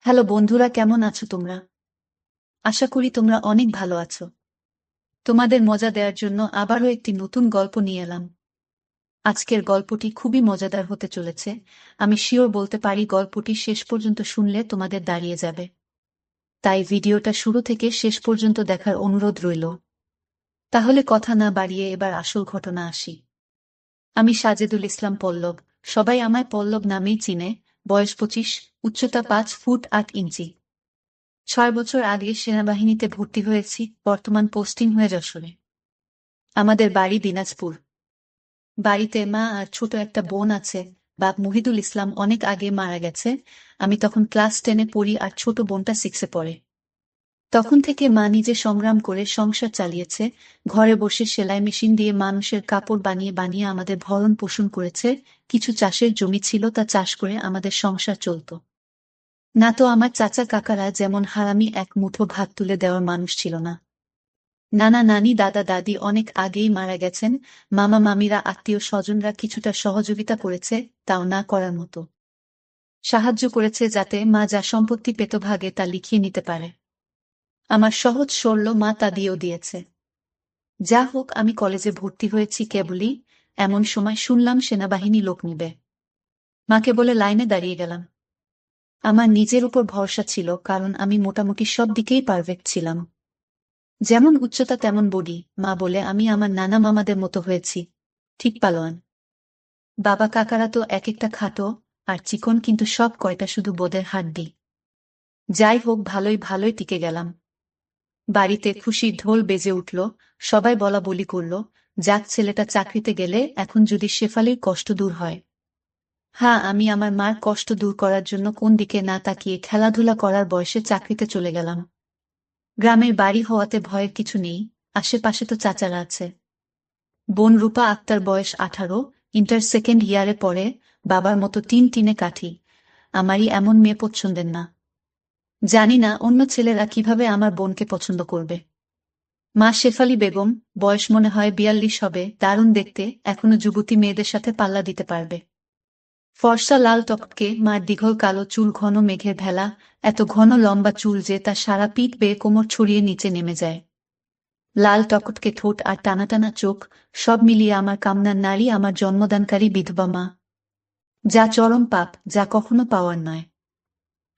Hello বন্ধুরা, কেমন আছো তোমরা? আশা করি তোমরা অনেক ভালো আছো। তোমাদের মজা দেওয়ার জন্য আবারও একটি নতুন গল্প নিয়ে এলাম। আজকের গল্পটি খুবই মজাদার হতে চলেছে। আমি শিওর বলতে পারি গল্পটি শেষ পর্যন্ত শুনলে তোমাদের দাঁড়িয়ে যাবে। তাই ভিডিওটা শুরু থেকে শেষ পর্যন্ত দেখার অনুরোধ রইল। তাহলে কথা না বাড়িয়ে এবার আসল ঘটনা আসি। আমি সাজেদুল ইসলাম পল্লব। সবাই আমায় পল্লব নামেই চিনে। বয়স 25, উচ্চতা 5 ফুট 8 ইঞ্চি। 6 বছর আগে সেনাবাহিনীতে ভর্তি হয়েছি, বর্তমান পোস্টিং হয়ে যশোরে। আমাদের বাড়ি দিনাজপুর। বাড়িতে মা আর ছোট একটা বোন আছে। বাপ মুহিদুল ইসলাম অনেক আগে মারা গেছে। আমি তখন ক্লাস 10-এ পড়ি আর ছোট বোনটা 6-এ পড়ে। তখন থেকে মা নিজে সংগ্রাম করে সংসার চালিয়েছে। ঘরে বসে সেলাই মেশিন দিয়ে মানুষের কাপড় বানিয়ে বানিয়ে আমাদের ভরণ পোষণ করেছে। কিছু চাষের জমি ছিল, তা চাষ করে আমাদের সংসার চলত। না তো আমার চাচা কাকারা যেমন হারামি এক মুঠো ভাত তুলে দেওয়ার মানুষ ছিল না। নানা নানি দাদা দাদি অনেক আগেই মারা গেছেন। মামা মামিরা আত্মীয় স্বজনরা কিছুটা সহযোগিতা করেছে, তাও না করার মতো। সাহায্য করেছে যাতে মা যা সম্পত্তি পেত ভাগে তা লিখিয়ে নিতে পারে। আমার সহজ সরল মা তা দিয়েও দিয়েছে। যা হোক, আমি কলেজে ভর্তি হয়েছি কেবলই। এমন সময় শুনলাম সেনাবাহিনী লোক নিবে। মাকে বলে লাইনে দাঁড়িয়ে গেলাম। আমার নিজের উপর ভরসা ছিল, কারণ আমি মোটামুটি সব দিকেই পারফেক্ট ছিলাম। যেমন উচ্চতা তেমন বডি। মা বলে আমি আমার নানা মামাদের মতো হয়েছি। ঠিক পালোয়ান। বাবা কাকারা তো এক একটা খাটো আর চিকন, কিন্তু সব কয়টা শুধু বোদের হাড্ডি। যাই হোক, ভালোই ভালোই টিকে গেলাম। বাড়িতে খুশির ঢোল বেজে উঠল। সবাই বলা বলি করল, যাক, ছেলেটা চাকরিতে গেলে এখন যদি শেফালির কষ্ট দূর হয়। হ্যাঁ, আমি আমার মার কষ্ট দূর করার জন্য কোন দিকে না তাকিয়ে খেলাধুলা করার বয়সে চাকরিতে চলে গেলাম। গ্রামের বাড়ি হওয়াতে ভয়ের কিছু নেই। আশেপাশে তো চাচারা আছে। বোন রূপা আক্তার, বয়স 18, ইন্টার সেকেন্ড ইয়ারে পড়ে। বাবার মতো টিনে কাঠি। আমারই এমন মেয়ে পছন্দের না। জানি না অন্য ছেলেরা কিভাবে আমার বোনকে পছন্দ করবে। মা শেফালি বেগম, বয়স মনে হয় 42 হবে, দারুণ দেখতে, এখনো যুবতী মেয়েদের সাথে পাল্লা দিতে পারবে। ফর্সা লাল টপকে, মার দীঘল কালো চুল ঘন মেঘের ভেলা। এত ঘন লম্বা চুল যে তা সারা পিঠ বেয়ে কোমর ছড়িয়ে নিচে নেমে যায়। লাল টকটকে ঠোঁট আর টানা টানা চোখ, সব মিলিয়ে আমার কামনার নারী, আমার জন্মদানকারী বিধবা মা। যা চরম পাপ, যা কখনো পাওয়ার নয়।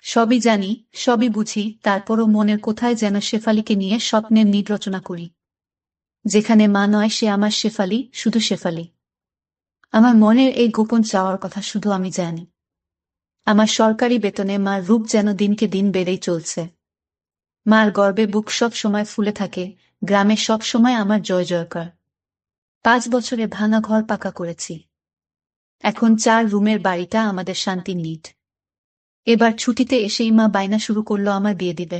সবই জানি, সবই বুঝি, তারপরও মনের কোথায় যেন শেফালিকে নিয়ে স্বপ্নের নীড় রচনা করি। যেখানে মা নয়, সে আমার শেফালি, শুধু শেফালি। আমার মনের এই গোপন চাওয়ার কথা শুধু আমি জানি। আমার সরকারি বেতনে মার রূপ যেন দিনকে দিন বেড়েই চলছে। মার গর্বে বুক সব সময় ফুলে থাকে। গ্রামে সব সময় আমার জয় জয়কার। 5 বছরে ভাঙা ঘর পাকা করেছি। এখন 4 রুমের বাড়িটা আমাদের শান্তির নিট। এবার ছুটিতে এসেই মা বায়না শুরু করলো আমার বিয়ে দিবে।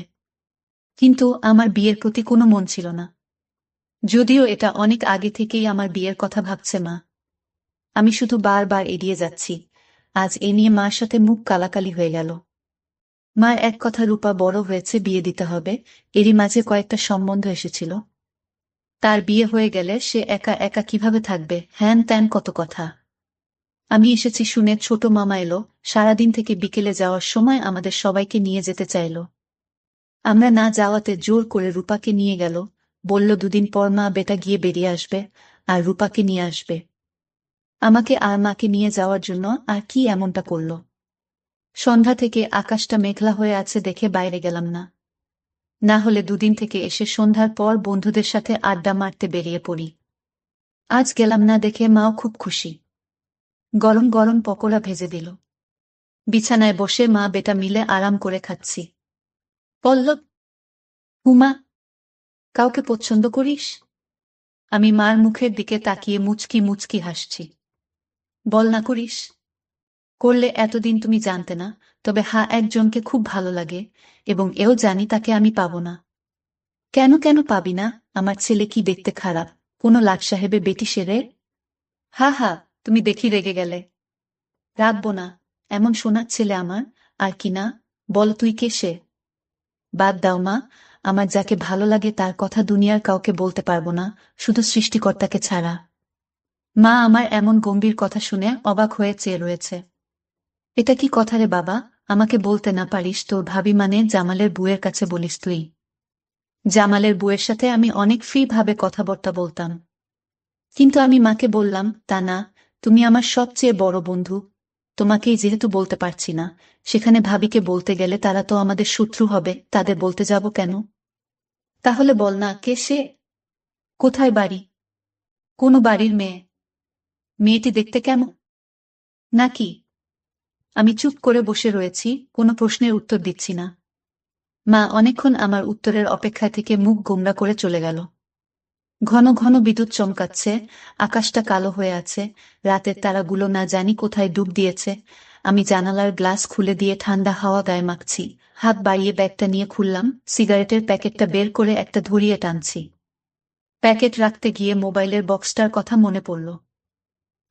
কিন্তু আমার বিয়ের প্রতি কোনো মন ছিল না। যদিও এটা অনেক আগে থেকেই আমার বিয়ের কথা ভাবছে মা। আমি শুধু বারবার এড়িয়ে যাচ্ছি। আজ এ নিয়ে মার সাথে মুখ কালাকালি হয়ে গেল। মার এক কথা, রূপা বড় হয়েছে, বিয়ে দিতে হবে। এরই মাঝে কয়েকটা সম্বন্ধ এসেছিল। তার বিয়ে হয়ে গেলে সে একা একা কিভাবে থাকবে, হ্যান ত্যান কত কথা। আমি এসেছি শুনে ছোট মামা এলো। সারাদিন থেকে বিকেলে যাওয়ার সময় আমাদের সবাইকে নিয়ে যেতে চাইল। আমরা না যাওয়াতে জোর করে রূপাকে নিয়ে গেল। বলল 2 দিন পর মা বেটা গিয়ে বেরিয়ে আসবে, আর রূপাকে নিয়ে আসবে। আমাকে আর মাকে নিয়ে যাওয়ার জন্য আর কি এমনটা করল। সন্ধ্যা থেকে আকাশটা মেঘলা হয়ে আছে দেখে বাইরে গেলাম না। না হলে 2 দিন থেকে এসে সন্ধ্যার পর বন্ধুদের সাথে আড্ডা মারতে বেরিয়ে পড়ি। আজ গেলাম না দেখে মাও খুব খুশি। গরম গরম পকোড়া ভেজে দিল। বিছানায় বসে মা বেটা মিলে আরাম করে খাচ্ছি। পল্লব, হুমা, কাউকে পছন্দ করিস? আমি মার মুখের দিকে তাকিয়ে মুচকি মুচকি হাসছি। বল না করিস। করলে এতদিন তুমি জানতে না। তবে হ্যাঁ, একজনকে খুব ভালো লাগে, এবং এও জানি তাকে আমি পাবো না। কেন কেন পাবি না? আমার ছেলে কি দেখতে খারাপ? কোনো লাট সাহেবে বেটি সেরে? হা হা, তুমি দেখি রেগে গেলে। রাখবো না। এমন সোনার ছেলে আমার। আর কি না? বল তুই কে সে? বাদ দাও মা। আমার যাকে ভালো লাগে তার কথা দুনিয়ার কাউকে বলতে পারবো না, শুধু সৃষ্টিকর্তাকে ছাড়া। মা আমার এমন গম্ভীর কথা শুনে অবাক হয়ে চেয়ে রয়েছে। এটা কি কথা রে বাবা? আমাকে বলতে না পারিস তোর ভাবি মানে জামালের বুয়ের কাছে বলিস তুই? জামালের বুয়ের সাথে আমি অনেক ফ্রি ভাবে কথাবার্তা বলতাম, কিন্তু আমি মাকে বললাম তা না, তুমি আমার সবচেয়ে বড় বন্ধু, তোমাকেই যেহেতু বলতে পারছি না, সেখানে ভাবিকে বলতে গেলে তারা তো আমাদের শত্রু হবে, তাদের বলতে যাব কেন? তাহলে বল না, কে সে? কোথায় বাড়ি? কোন বাড়ির মেয়ে? মেয়েটি দেখতে কেমন? নাকি? আমি চুপ করে বসে রয়েছি, কোনো প্রশ্নের উত্তর দিচ্ছি না। মা অনেকক্ষণ আমার উত্তরের অপেক্ষা থেকে মুখ গোমড়া করে চলে গেল। ঘন ঘন বিদ্যুৎ চমকাচ্ছে, আকাশটা কালো হয়ে আছে, রাতের তারাগুলো না জানি কোথায় ডুব দিয়েছে। আমি জানালার গ্লাস খুলে দিয়ে ঠান্ডা হাওয়া গায়ে মাখছি, হাত বাড়িয়ে ব্যাগটা নিয়ে খুললাম, সিগারেটের প্যাকেটটা বের করে একটা ধরিয়ে টানছি। প্যাকেট রাখতে গিয়ে মোবাইলের বক্সটার কথা মনে পড়ল।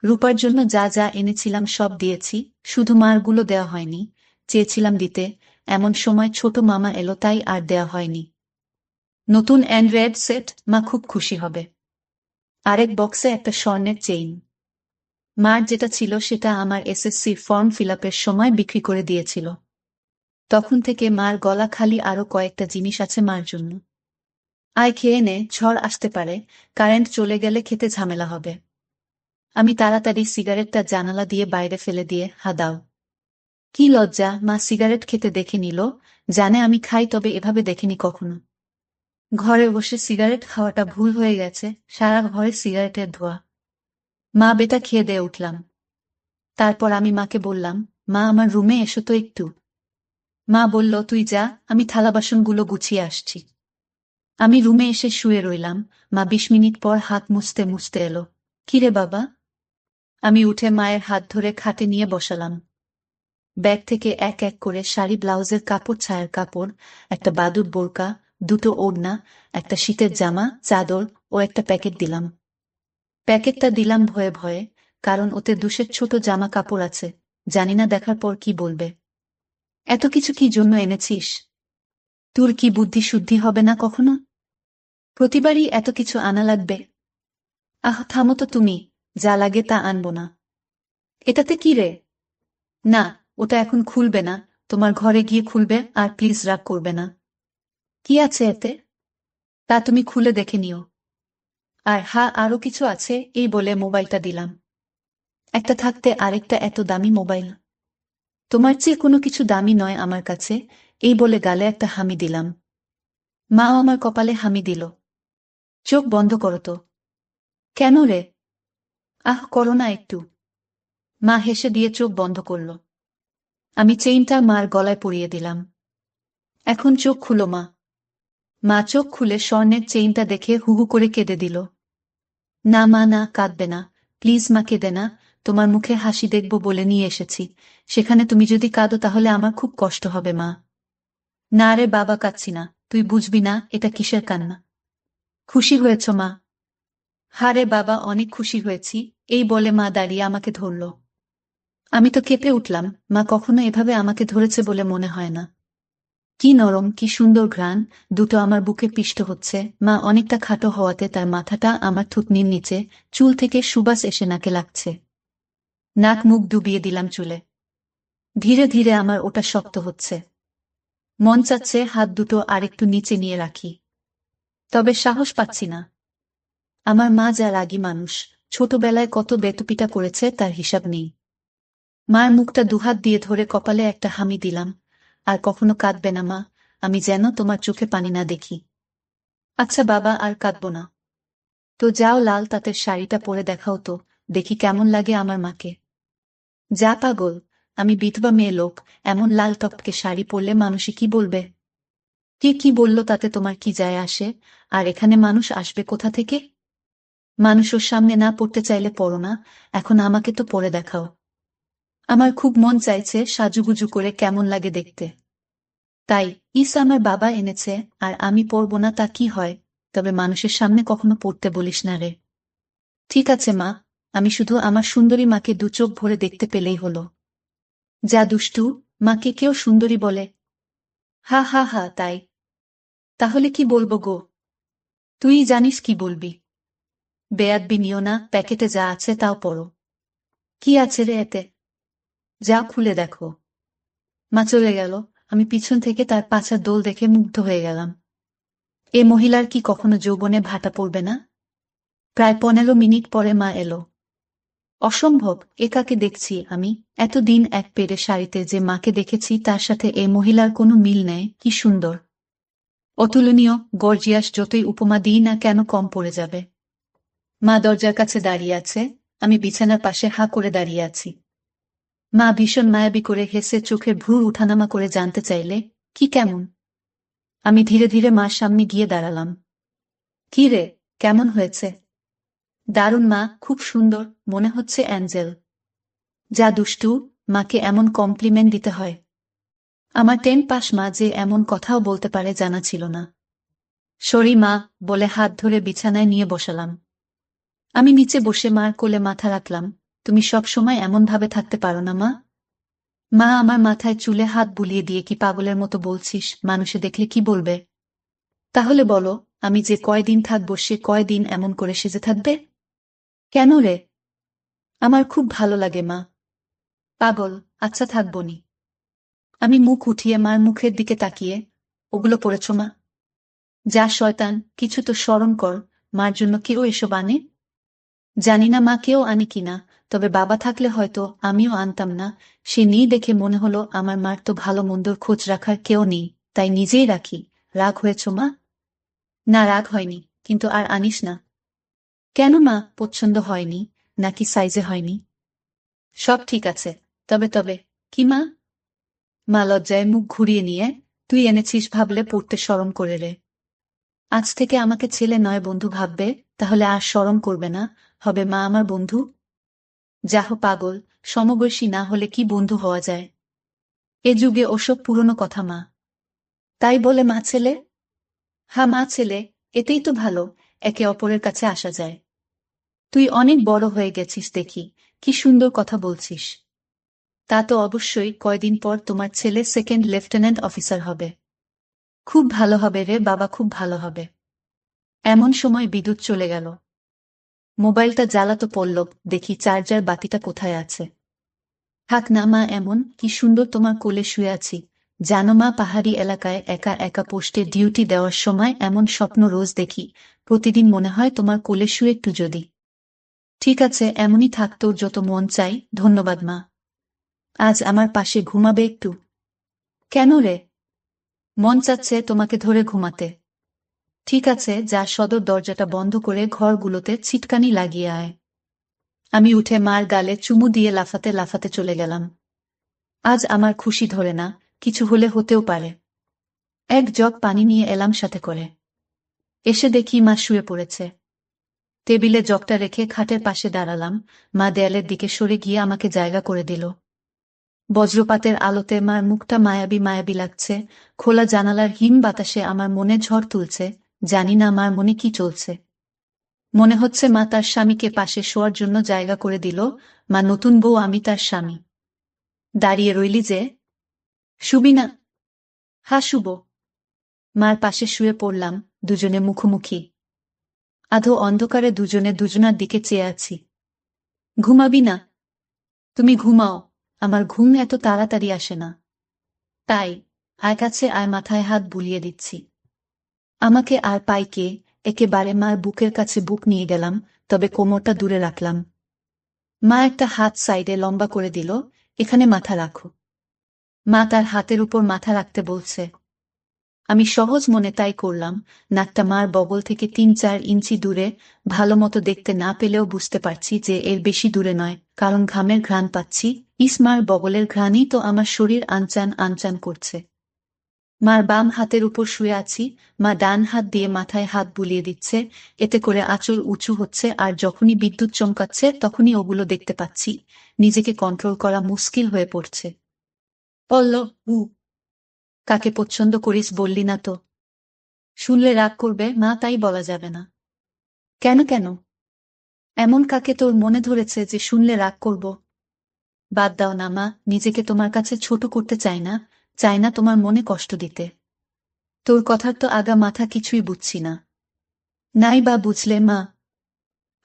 রূপার জন্য যা যা এনেছিলাম সব দিয়েছি, শুধু মারগুলো দেওয়া হয়নি, চেয়েছিলাম দিতে, এমন সময় ছোট মামা এলো তাই আর দেওয়া হয়নি। নতুন অ্যান্ড্রয়েড সেট, মা খুব খুশি হবে। আরেক বক্সে একটা স্বর্ণের চেইন। মার যেটা ছিল সেটা আমার এসএসসি ফর্ম ফিলআপের সময় বিক্রি করে দিয়েছিল। তখন থেকে মার গলা খালি, আরো কয়েকটা জিনিস আছে মার জন্য। আয় খেয়ে নে, ঝড় আসতে পারে, কারেন্ট চলে গেলে খেতে ঝামেলা হবে। আমি তাড়াতাড়ি সিগারেটটা জানালা দিয়ে বাইরে ফেলে দিয়ে, হা দাও। কি লজ্জা, মা সিগারেট খেতে দেখে নিল, জানে আমি খাই তবে এভাবে দেখেনি কখনো। ঘরে বসে সিগারেট খাওয়াটা ভুল হয়ে গেছে, সারা ঘরে সিগারেটের ধোঁয়া। মা বেটা খেয়ে দিয়ে উঠলাম। তারপর আমি মাকে বললাম, মা আমার রুমে এসো তো একটু। মা বলল তুই যা, আমি থালা বাসনগুলো গুছিয়ে আসছি। আমি রুমে এসে শুয়ে রইলাম। মা 20 মিনিট পর হাত মুছতে মুছতে এলো। কিরে বাবা? আমি উঠে মায়ের হাত ধরে খাটে নিয়ে বসালাম। ব্যাগ থেকে এক এক করে শাড়ি ব্লাউজের কাপড়, ছায়ার কাপড়, একটা বাদুর বোরকা, দুটো ওড়না, একটা শীতের জামা, চাদর ও একটা প্যাকেট দিলাম। প্যাকেটটা দিলাম ভয়ে ভয়ে, কারণ ওতে দুশের ছোট জামা কাপড় আছে, জানি না দেখার পর কি বলবে। এত কিছু কি জন্য এনেছিস? তোর কি বুদ্ধি শুদ্ধি হবে না কখনো? প্রতিবারই এত কিছু আনা লাগবে? আহ থামো তো তুমি, যা লাগে তা আনবো না। এটাতে কি রে? না, ওটা এখন খুলবে না, তোমার ঘরে গিয়ে খুলবে, আর প্লিজ রাগ করবে না। কি আছে এতে? তা তুমি খুলে দেখে নিও। আর হ্যাঁ, আরো কিছু আছে, এই বলে মোবাইলটা দিলাম। একটা থাকতে আরেকটা এত দামি মোবাইল? তোমার চেয়ে কোনো কিছু দামি নয় আমার কাছে, এই বলে গালে একটা হামি দিলাম। মাও আমার কপালে হামি দিল। চোখ বন্ধ করো তো। কেন রে? আহ করো না একটু। মা হেসে দিয়ে চোখ বন্ধ করল। আমি চেইনটা মার গলায় পরিয়ে দিলাম। এখন চোখ খুলো মা। মা চোখ খুলে স্বর্ণের চেইনটা দেখে হুহু করে কেঁদে দিল। না মা না, কাঁদবে না, প্লিজ মা, কেঁদে না, তোমার মুখে হাসি দেখব বলে নিয়ে এসেছি, সেখানে তুমি যদি কাঁদো তাহলে আমার খুব কষ্ট হবে মা। না রে বাবা, কাঁদছি না, তুই বুঝবি না এটা কিসের কান্না। খুশি হয়েছ মা? হারে বাবা, অনেক খুশি হয়েছি, এই বলে মা দাঁড়িয়ে আমাকে ধরল। আমি তো কেঁপে উঠলাম, মা কখনো এভাবে আমাকে ধরেছে বলে মনে হয় না। কি নরম, কি সুন্দর ঘ্রাণ, দুটো আমার বুকে পিষ্ট হচ্ছে। মা অনেকটা খাটো হওয়াতে তার মাথাটা আমার থুতনির নিচে, চুল থেকে সুবাস এসে নাকে লাগছে। নাক মুখ ডুবিয়ে দিলাম চুলে। ধীরে ধীরে আমার ওটা শক্ত হচ্ছে। মন চাচ্ছে হাত দুটো আরেকটু নিচে নিয়ে রাখি, তবে সাহস পাচ্ছি না। আমার মা যা রাগী মানুষ, ছোটবেলায় কত বেতুপিটা করেছে তার হিসাব নেই। মার মুখটা দুহাত দিয়ে ধরে কপালে একটা হামি দিলাম। আর কখনো কাঁদবে না মা, আমি যেন তোমার চোখে পানি না দেখি। আচ্ছা বাবা, আর কাঁদবো না। তো যাও, লাল তাঁতের শাড়িটা পরে দেখাও তো, দেখি কেমন লাগে আমার মাকে। যা পাগল, আমি বিধবা মেয়ে লোক, এমন লাল টপকে শাড়ি পরলে মানুষে কি বলবে? কে কি বলল তাতে তোমার কি যায় আসে? আর এখানে মানুষ আসবে কোথা থেকে? মানুষ ওর সামনে না পড়তে চাইলে পড়ো না, এখন আমাকে তো পরে দেখাও। আমার খুব মন চাইছে সাজুগুজু করে কেমন লাগে দেখতে। তাই আমার বাবা এনেছে, আর আমি পরব না তা কি হয়? তবে মানুষের সামনে কখনো পড়তে বলিস না রে। ঠিক আছে মা, আমি শুধু আমার সুন্দরী মাকে দু চোখ ভরে দেখতে পেলেই হলো। যা দুষ্টু, মাকে কেউ সুন্দরী বলে? হা হা হা, তাই? তাহলে কি বলবো গো? তুই জানিস কি বলবি। বেয়াদবি নিও না, প্যাকেটে যা আছে তাও পড়ো। কি আছে রে এতে? যা খুলে দেখো। মা চলে গেল। আমি পিছন থেকে তার পাছার দোল দেখে মুগ্ধ হয়ে গেলাম। এ মহিলার কি কখনো যৌবনে ভাটা পড়বে না? প্রায় 15 মিনিট পরে মা এলো। অসম্ভব, এ কাকে দেখছি আমি? এতদিন এক পেড়ে শাড়িতে যে মাকে দেখেছি তার সাথে এ মহিলার কোনো মিল নেই। কি সুন্দর, অতুলনীয়, গর্জিয়াস, যতই উপমা দিই না কেন কম পড়ে যাবে। মা দরজার কাছে দাঁড়িয়ে আছে, আমি বিছানার পাশে হাঁ করে দাঁড়িয়ে আছি। মা ভীষণ মায়াবী করে হেসে চোখের ভ্রু উঠানামা করে জানতে চাইলে, কি কেমন? আমি ধীরে ধীরে মার সামনে গিয়ে দাঁড়ালাম। কি রে, কেমন হয়েছে? দারুণ মা, খুব সুন্দর, মনে হচ্ছে অ্যাঞ্জেল। যা দুষ্টু, মাকে এমন কমপ্লিমেন্ট দিতে হয়? আমার 10 পাস মা যে এমন কথাও বলতে পারে জানা ছিল না। সরি মা, বলে হাত ধরে বিছানায় নিয়ে বসালাম। আমি নিচে বসে মার কোলে মাথা রাখলাম। তুমি সব সময় এমন ভাবে থাকতে পারো না মা? মা আমার মাথায় চুলে হাত বুলিয়ে দিয়ে, কি পাগলের মতো বলছিস? মানুষে দেখলে কি বলবে? তাহলে বলো, আমি যে কয়দিন থাকবো সে কয়দিন এমন করে সেজে থাকবে? কেন রে? আমার খুব ভালো লাগে মা। পাগল, আচ্ছা থাকবনি। আমি মুখ উঠিয়ে মার মুখের দিকে তাকিয়ে, ওগুলো পড়েছ মা? যা শয়তান, কিছু তো শরম কর। মার জন্য কেউ এসব আনে? জানি না মা কেউ আনে কিনা, তবে বাবা থাকলে হয়তো আমিও আনতাম না। সে নেই দেখে মনে হলো আমার মার তো ভালো মন্দর খোঁজ রাখার কেউ নেই, তাই নিজেই রাখি। রাগ হয়েছ মা? না, রাগ হয়নি, কিন্তু আর আনিস না। কেন মা, পছন্দ হয়নি? নাকি সাইজে হয়নি? সব ঠিক আছে। তবে কি মা? মা লজ্জায় মুখ ঘুরিয়ে নিয়ে, তুই এনেছিস ভাবলে পড়তে শরম করে রে। আজ থেকে আমাকে ছেলে নয় বন্ধু ভাববে, তাহলে আর শরম করবে না, হবে মা আমার বন্ধু। যাহ পাগল, সমবয়সী না হলে কি বন্ধু হওয়া যায়? এ যুগে ওসব পুরনো কথা মা। তাই বলে মা ছেলে? হ্যাঁ মা ছেলে, এতেই তো ভালো, একে অপরের কাছে আসা যায়। তুই অনেক বড় হয়ে গেছিস দেখি, কি সুন্দর কথা বলছিস। তা তো অবশ্যই, কয়দিন পর তোমার ছেলে সেকেন্ড লেফটেন্যান্ট অফিসার হবে। খুব ভালো হবে রে বাবা, খুব ভালো হবে। এমন সময় বিদ্যুৎ চলে গেল। মোবাইলটা জ্বালাতো পড়ল, দেখি চার্জার বাতিটা কোথায় আছে। থাক না মা এমন, কি সুন্দর তোমার কোলে শুয়ে আছি। জানো মা, পাহাড়ি এলাকায় একা একা পোস্টে ডিউটি দেওয়ার সময় এমন স্বপ্ন রোজ দেখি। প্রতিদিন মনে হয় তোমার কোলে শুয়ে একটু যদি। ঠিক আছে, এমনই থাক, তোর যত মন চাই। ধন্যবাদ মা। আজ আমার পাশে ঘুমাবে একটু? কেন রে? মন চাচ্ছে তোমাকে ধরে ঘুমাতে। ঠিক আছে, যা সদর দরজাটা বন্ধ করে ঘরগুলোতে ছিটকানি লাগিয়ে আয়। আমি উঠে মার গালে চুমু দিয়ে লাফাতে লাফাতে চলে গেলাম। আজ আমার খুশি ধরে না, কিছু হলে হতেও পারে। এক জগ পানি নিয়ে এলাম সাথে করে। এসে দেখি মা শুয়ে পড়েছে। টেবিলে জগটা রেখে খাটের পাশে দাঁড়ালাম। মা দেয়ালের দিকে সরে গিয়ে আমাকে জায়গা করে দিল। বজ্রপাতের আলোতে মার মুখটা মায়াবী মায়াবী লাগছে। খোলা জানালার হিম বাতাসে আমার মনে ঝড় তুলছে। জানি না মার মনে কি চলছে। মনে হচ্ছে মা তার স্বামীকে পাশে শোয়ার জন্য জায়গা করে দিল। মা নতুন বউ, আমি তার স্বামী। দাঁড়িয়ে রইলি যে? শুবি না? হা, শুব। মার পাশে শুয়ে পড়লাম, দুজনে মুখোমুখি। আধো অন্ধকারে দুজনে দুজনার দিকে চেয়ে আছি। ঘুমাবি না? তুমি ঘুমাও, আমার ঘুম এত তাড়াতাড়ি আসে না। তাই, আয় কাছে আয়, মাথায় হাত বুলিয়ে দিচ্ছি। আমাকে আর পাই কে? একেবারে মার বুকের কাছে বুক নিয়ে গেলাম, তবে কোমরটা দূরে রাখলাম। মা একটা হাত সাইডে লম্বা করে দিল, এখানে মাথা রাখো। মা তার হাতের উপর মাথা রাখতে বলছে। আমি সহজ মনে তাই করলাম। নাকটা মার বগল থেকে 3-4 ইঞ্চি দূরে। ভালো মতো দেখতে না পেলেও বুঝতে পারছি যে এর বেশি দূরে নয়, কারণ ঘামের ঘ্রাণ পাচ্ছি। মার বগলের ঘ্রাণই তো আমার শরীর আনচান আনচান করছে। মার বাম হাতের উপর শুয়ে আছি। মা ডান হাত দিয়ে মাথায় হাত বুলিয়ে দিচ্ছে, এতে করে আঁচল উঁচু হচ্ছে, আর যখনই বিদ্যুৎ চমকাচ্ছে তখনই ওগুলো দেখতে পাচ্ছি। নিজেকে কন্ট্রোল করা মুশকিল হয়ে পড়ছে। বলল, কাকে পছন্দ করিস বললি না তো? শুনলে রাগ করবে মা, তাই বলা যাবে না। কেন কেন? এমন কাকে তোর মনে ধরেছে যে শুনলে রাগ করব? বাদ দাও না মা, নিজেকে তোমার কাছে ছোট করতে চাই না। চাই না তোমার মনে কষ্ট দিতে। তোর কথার তো আগা মাথা কিছুই বুঝছি না। নাই বা বুঝলে মা?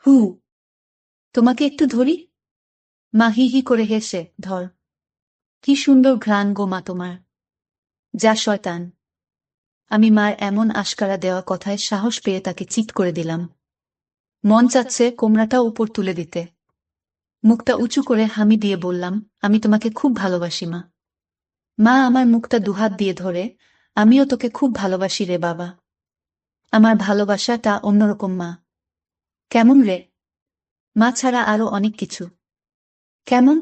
হু, তোমাকে একটু ধরি? মা হি হি করে হেসে, ধর। কি সুন্দর ঘ্রাণ গো মা তোমার। যা শয়তান। আমি মার এমন আশকারা দেওয়া কথায় সাহস পেয়ে তাকে চিৎ করে দিলাম। মন চাচ্ছে কোমড়াটা উপর তুলে দিতে। মুখটা উঁচু করে হামি দিয়ে বললাম, আমি তোমাকে খুব ভালোবাসি মা। মা আমার মুখটা দুহাত দিয়ে ধরে, আমিও তোকে খুব ভালোবাসি রে বাবা। আমার ভালোবাসাটা অন্যরকম মা। কেমন রে? মা ছাড়া আরো অনেক কিছু। কেমন?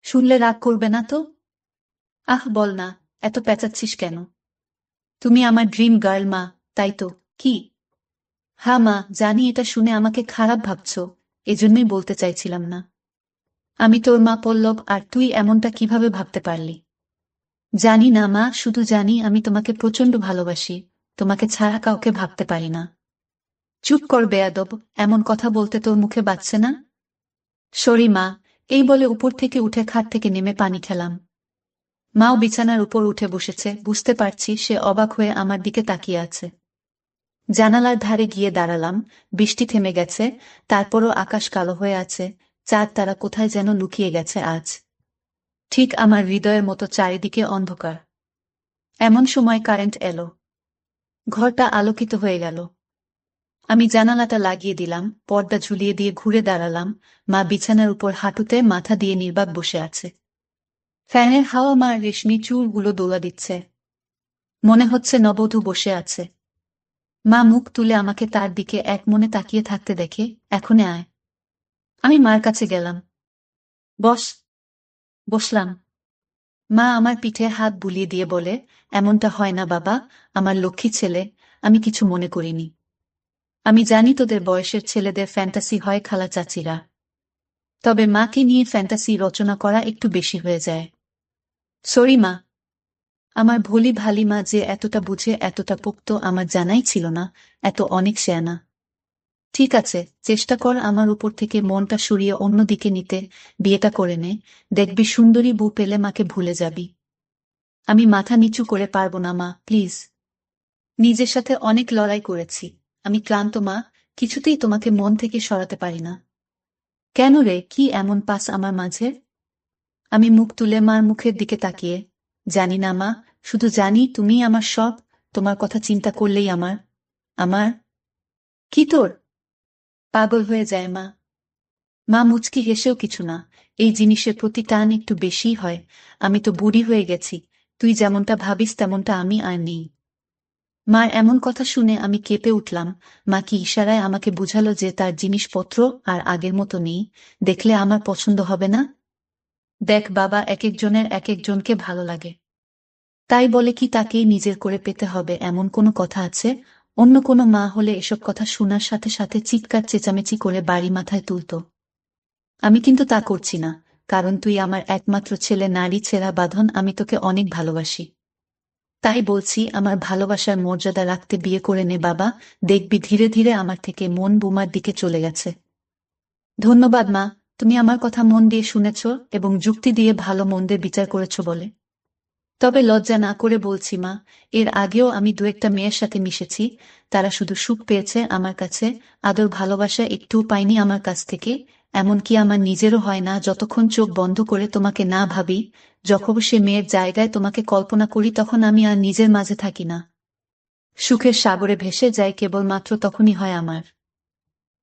শুনলে রাগ করবে না তো? আহ বল না, এত পেঁচাচ্ছিস কেন? তুমি আমার ড্রিম গার্ল মা, তাই তো? কি? হ্যাঁ মা, জানি এটা শুনে আমাকে খারাপ ভাবছো, এজন্যই বলতে চাইছিলাম না। আমি তোর মা পল্লব, আর তুই এমনটা কিভাবে ভাবতে পারলি? জানি না মা, শুধু জানি আমি তোমাকে প্রচন্ড ভালোবাসি, তোমাকে ছাড়া কাউকে ভাবতে পারি না। চুপ কর বেয়াদব, এমন কথা বলতে তোর মুখে বাজছে না? সরি মা, এই বলে উপর থেকে উঠে খাট থেকে নেমে পানি খেলাম। মাও বিছানার উপর উঠে বসেছে, বুঝতে পারছি সে অবাক হয়ে আমার দিকে তাকিয়ে আছে। জানালার ধারে গিয়ে দাঁড়ালাম, বৃষ্টি থেমে গেছে, তারপরও আকাশ কালো হয়ে আছে, চাঁদ তারা কোথায় যেন লুকিয়ে গেছে আজ। ঠিক আমার হৃদয়ের মতো চারিদিকে অন্ধকার। এমন সময় কারেন্ট এলো। ঘরটা আলোকিত হয়ে গেল। আমি জানালাটা লাগিয়ে দিলাম, পর্দা ঝুলিয়ে দিয়ে ঘুরে দাঁড়ালাম। মা বিছানার উপর হাঁটুতে মাথা দিয়ে নির্বাক বসে আছে। ফ্যানের হাওয়া মার রেশমি চুলগুলো দোলা দিচ্ছে। মনে হচ্ছে নববধূ বসে আছে। মা মুখ তুলে আমাকে তার দিকে এক মনে তাকিয়ে থাকতে দেখে, এখনে আয়। আমি মার কাছে গেলাম। বস। বসলাম। মা আমার পিঠে হাত বুলিয়ে দিয়ে বলে, এমনটা হয় না বাবা, আমার লক্ষ্মী ছেলে, আমি কিছু মনে করিনি। আমি জানি তোদের বয়সের ছেলেদের ফ্যান্টাসি হয় খালা চাচিরা, তবে মাকে নিয়ে ফ্যান্টাসি রচনা করা একটু বেশি হয়ে যায়। সরি মা। আমার ভোলি ভালি মা যে এতটা বুঝে এতটা পোক্ত আমার জানাই ছিল না, এত অনেক শেয়ানা। ঠিক আছে, চেষ্টা কর আমার উপর থেকে মনটা সরিয়ে অন্যদিকে নিতে, বিয়েটা করে নে, দেখবি সুন্দরী বউ পেলে মাকে ভুলে যাবি। আমি মাথা নিচু করে পারবো না মা, প্লিজ। নিজের সাথে অনেক লড়াই করেছি, আমি ক্লান্ত মা, কিছুতেই তোমাকে মন থেকে সরাতে পারি না। কেন রে, কি এমন পাস আমার মাঝে? আমি মুখ তুলে মার মুখের দিকে তাকিয়ে, জানি না মা, শুধু জানি তুমি আমার সব, তোমার কথা চিন্তা করলেই আমার আমার কি তোর? পাগল হয়ে যায় মা। মা মুচকি হেসেও কিছু না, এই জিনিসের প্রতি টান একটু বেশিই হয়। আমি তো বুড়ি হয়ে গেছি, তুই যেমনটা ভাবিস তেমনটা আমি আর নেই। মার এমন কথা শুনে আমি কেঁপে উঠলাম। মা কি ইশারায় আমাকে বুঝালো যে তার জিনিসপত্র আর আগের মতো নেই, দেখলে আমার পছন্দ হবে না? দেখ বাবা, এক একজনের এক একজনকে ভালো লাগে, তাই বলে কি তাকেই নিজের করে পেতে হবে এমন কোনো কথা আছে? অন্য কোনো মা হলে এসব কথা শোনার সাথে সাথে চিৎকার চেঁচামেচি করে বাড়ি মাথায় তুলত। আমি কিন্তু তা করছি না, কারণ তুই আমার একমাত্র ছেলে, নারী ছেঁড়া বাঁধন, আমি তোকে অনেক ভালোবাসি। তাই বলছি, আমার ভালোবাসার মর্যাদা রাখতে বিয়ে করে নে বাবা, দেখবি ধীরে ধীরে আমার থেকে মন বোমার দিকে চলে গেছে। ধন্যবাদ মা, তুমি আমার কথা মন দিয়ে শুনেছ এবং যুক্তি দিয়ে ভালো মন্দের বিচার করেছ বলে। তবে লজ্জা না করে বলছি মা, এর আগেও আমি দু একটা মেয়ের সাথে মিশেছি, তারা শুধু সুখ পেয়েছে আমার কাছে, আদর ভালোবাসা একটুও পাইনি আমার কাছ থেকে। এমনকি আমার নিজেরও হয় না যতক্ষণ চোখ বন্ধ করে তোমাকে না ভাবি, যখন সে মেয়ের জায়গায় তোমাকে কল্পনা করি তখন আমি আর নিজের মাঝে থাকি না। সুখের সাগরে ভেসে যাই কেবলমাত্র তখনই হয় আমার।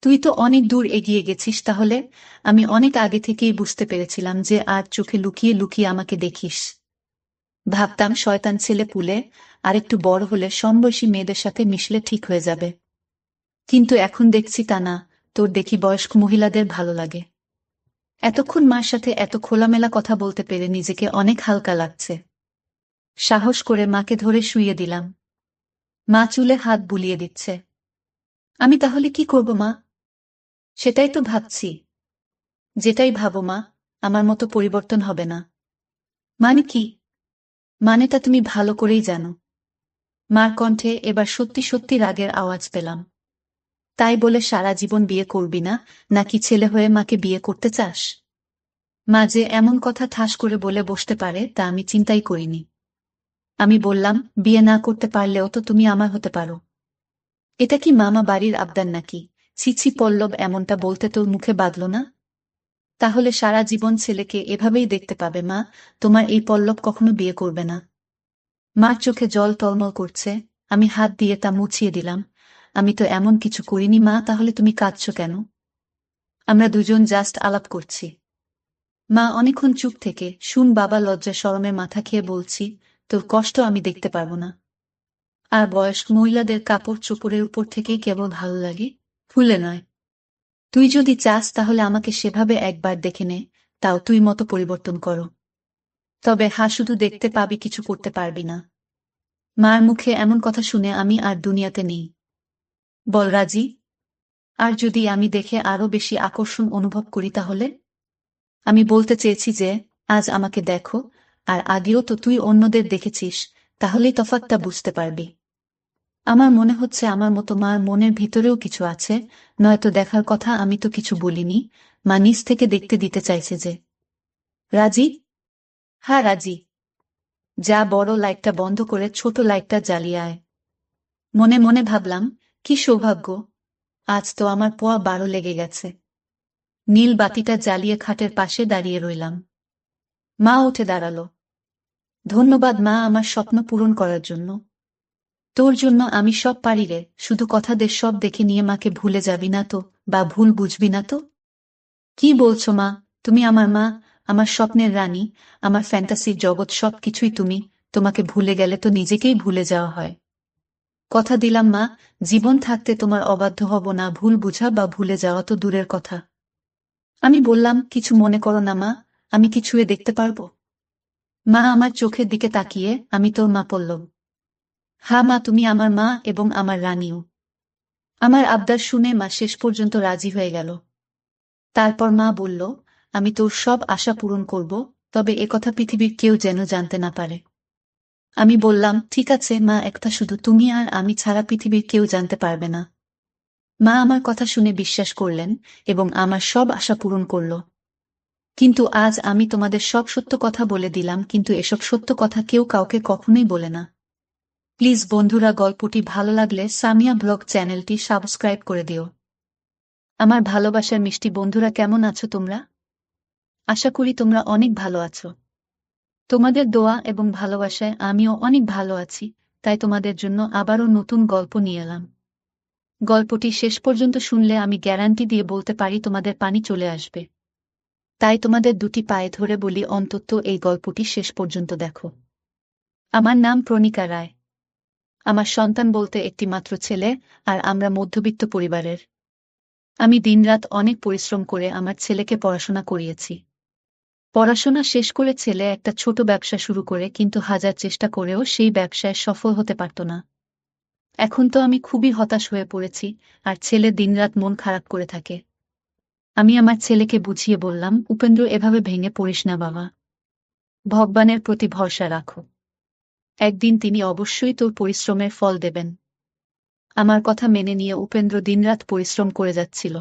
তুই তো অনেক দূর এগিয়ে গেছিস তাহলে। আমি অনেক আগে থেকেই বুঝতে পেরেছিলাম যে আর চোখে লুকিয়ে লুকিয়ে আমাকে দেখিস। ভাবতাম শয়তান ছেলে পুলে, আর একটু বড় হলে সমবয়সী মেয়েদের সাথে মিশলে ঠিক হয়ে যাবে। কিন্তু এখন দেখছি তা না, তোর দেখি বয়স্ক মহিলাদের ভালো লাগে। এতক্ষণ মার সাথে এত খোলামেলা কথা বলতে পেরে নিজেকে অনেক হালকা লাগছে। সাহস করে মাকে ধরে শুইয়ে দিলাম। মা চুলে হাত বুলিয়ে দিচ্ছে। আমি তাহলে কি করব মা? সেটাই তো ভাবছি। যেটাই ভাবো মা, আমার মতো পরিবর্তন হবে না। মানে কি? মানেটা তুমি ভালো করেই জানো। মার কণ্ঠে এবার সত্যি সত্যি রাগের আওয়াজ পেলাম। তাই বলে সারা জীবন বিয়ে করবি না, নাকি ছেলে হয়ে মাকে বিয়ে করতে চাস? মা যে এমন কথা ঠাস করে বলে বসতে পারে তা আমি চিন্তাই করিনি। আমি বললাম, বিয়ে না করতে পারলেও তো তুমি আমার হতে পারো। এটা কি মামা বাড়ির আবদার নাকি? ছি ছি পল্লব, এমনটা বলতে তোর মুখে বাঁধল না? তাহলে সারা জীবন ছেলেকে এভাবেই দেখতে পাবে মা। তোমার এই পল্লব কখনো বিয়ে করবে না। মার চোখে জল টলমল করছে। আমি হাত দিয়ে তা মুছিয়ে দিলাম। আমি তো এমন কিছু করিনি মা, তাহলে তুমি কাঁদছ কেন? আমরা দুজন জাস্ট আলাপ করছি। মা অনেকক্ষণ চুপ থেকে শুন বাবা লজ্জা শরমে মাথা খেয়ে বলছি, তোর কষ্ট আমি দেখতে পারবো না। আর বয়স্ক মহিলাদের কাপড় চোপড়ের উপর থেকেই কেবল ভালো লাগে, ফুলে নয়। তুই যদি চাস তাহলে আমাকে সেভাবে একবার দেখে নে, তাও তুই মতো পরিবর্তন করো। তবে শুধু দেখতে পাবি, কিছু করতে পারবি না। মার মুখে এমন কথা শুনে আমি আর দুনিয়াতে নেই। বল রাজি? আর যদি আমি দেখে আরো বেশি আকর্ষণ অনুভব করি তাহলে? আমি বলতে চেয়েছি যে, আজ আমাকে দেখো, আর আগেও তো তুই অন্যদের দেখেছিস, তাহলেই তফাৎটা বুঝতে পারবি। আমার মনে হচ্ছে আমার মতো মার মনের ভিতরেও কিছু আছে, নয়তো দেখার কথা আমি তো কিছু বলিনি। মা নিজ থেকে দেখতে দিতে চাইছে যে। রাজি? হ্যাঁ রাজি। যা, বড় লাইটটা বন্ধ করে ছোট লাইটটা জ্বালিয়ে আয়। মনে মনে ভাবলাম, কি সৌভাগ্য, আজ তো আমার পোয়া 12 লেগে গেছে। নীল বাতিটা জ্বালিয়ে খাটের পাশে দাঁড়িয়ে রইলাম। মা উঠে দাঁড়ালো। ধন্যবাদ মা, আমার স্বপ্ন পূরণ করার জন্য। তোর জন্য আমি সব পারি রে, শুধু কথা দে সব দেখে নিয়ে মাকে ভুলে যাবি না তো, বা ভুল বুঝবি না তো। কি বলছো মা? তুমি আমার মা, আমার স্বপ্নের রানী, আমার ফ্যান্টাসির জগৎ, সব কিছুই তুমি। তোমাকে ভুলে গেলে তো নিজেকেই ভুলে যাওয়া হয়। কথা দিলাম মা, জীবন থাকতে তোমার অবাধ্য হব না, ভুল বুঝা বা ভুলে যাওয়া তো দূরের কথা। আমি বললাম, কিছু মনে করো না মা, আমি কি ছুঁয়ে দেখতে পারবো? মা আমার চোখের দিকে তাকিয়ে, আমি তোর মা পল্লব। হ্যাঁ মা, তুমি আমার মা এবং আমার রানীও। আমার আবদার শুনে মা শেষ পর্যন্ত রাজি হয়ে গেল। তারপর মা বলল, আমি তোর সব আশা পূরণ করব, তবে একথা পৃথিবীর কেউ যেন জানতে না পারে। আমি বললাম, ঠিক আছে মা, একটা শুধু তুমি আর আমি ছাড়া পৃথিবীর কেউ জানতে পারবে না। মা আমার কথা শুনে বিশ্বাস করলেন এবং আমার সব আশা পূরণ করল। কিন্তু আজ আমি তোমাদের সব সত্য কথা বলে দিলাম, কিন্তু এসব সত্য কথা কেউ কাউকে কখনোই বলে না। প্লিজ বন্ধুরা, গল্পটি ভালো লাগলে সামিয়া ব্লগ চ্যানেলটি সাবস্ক্রাইব করে দিও। আমার ভালোবাসার মিষ্টি বন্ধুরা, কেমন আছো তোমরা? আশা করি তোমরা অনেক ভালো আছো। তোমাদের দোয়া এবং ভালোবাসায় আমিও অনেক ভালো আছি, তাই তোমাদের জন্য আবারও নতুন গল্প নিয়ে এলাম। গল্পটি শেষ পর্যন্ত শুনলে আমি গ্যারান্টি দিয়ে বলতে পারি তোমাদের পানি চলে আসবে। তাই তোমাদের দুটি পায়ে ধরে বলি, অন্তত এই গল্পটি শেষ পর্যন্ত দেখো। আমার নাম প্রণিকা রায়। আমার সন্তান বলতে একটি মাত্র ছেলে, আর আমরা মধ্যবিত্ত পরিবারের। আমি দিনরাত অনেক পরিশ্রম করে আমার ছেলেকে পড়াশোনা করিয়েছি। পড়াশোনা শেষ করে ছেলে একটা ছোট ব্যবসা শুরু করে, কিন্তু হাজার চেষ্টা করেও সেই ব্যবসায় সফল হতে পারত না। এখন তো আমি খুবই হতাশ হয়ে পড়েছি, আর ছেলে দিনরাত মন খারাপ করে থাকে। আমি আমার ছেলেকে বুঝিয়ে বললাম, উপেন্দ্র, এভাবে ভেঙে পড়িস না বাবা। ভগবানের প্রতি ভরসা রাখো। একদিন তিনি অবশ্যই তোর পরিশ্রমের ফল দেবেন। আমার কথা মেনে নিয়ে উপেন্দ্র দিনরাত পরিশ্রম করে যাচ্ছিল।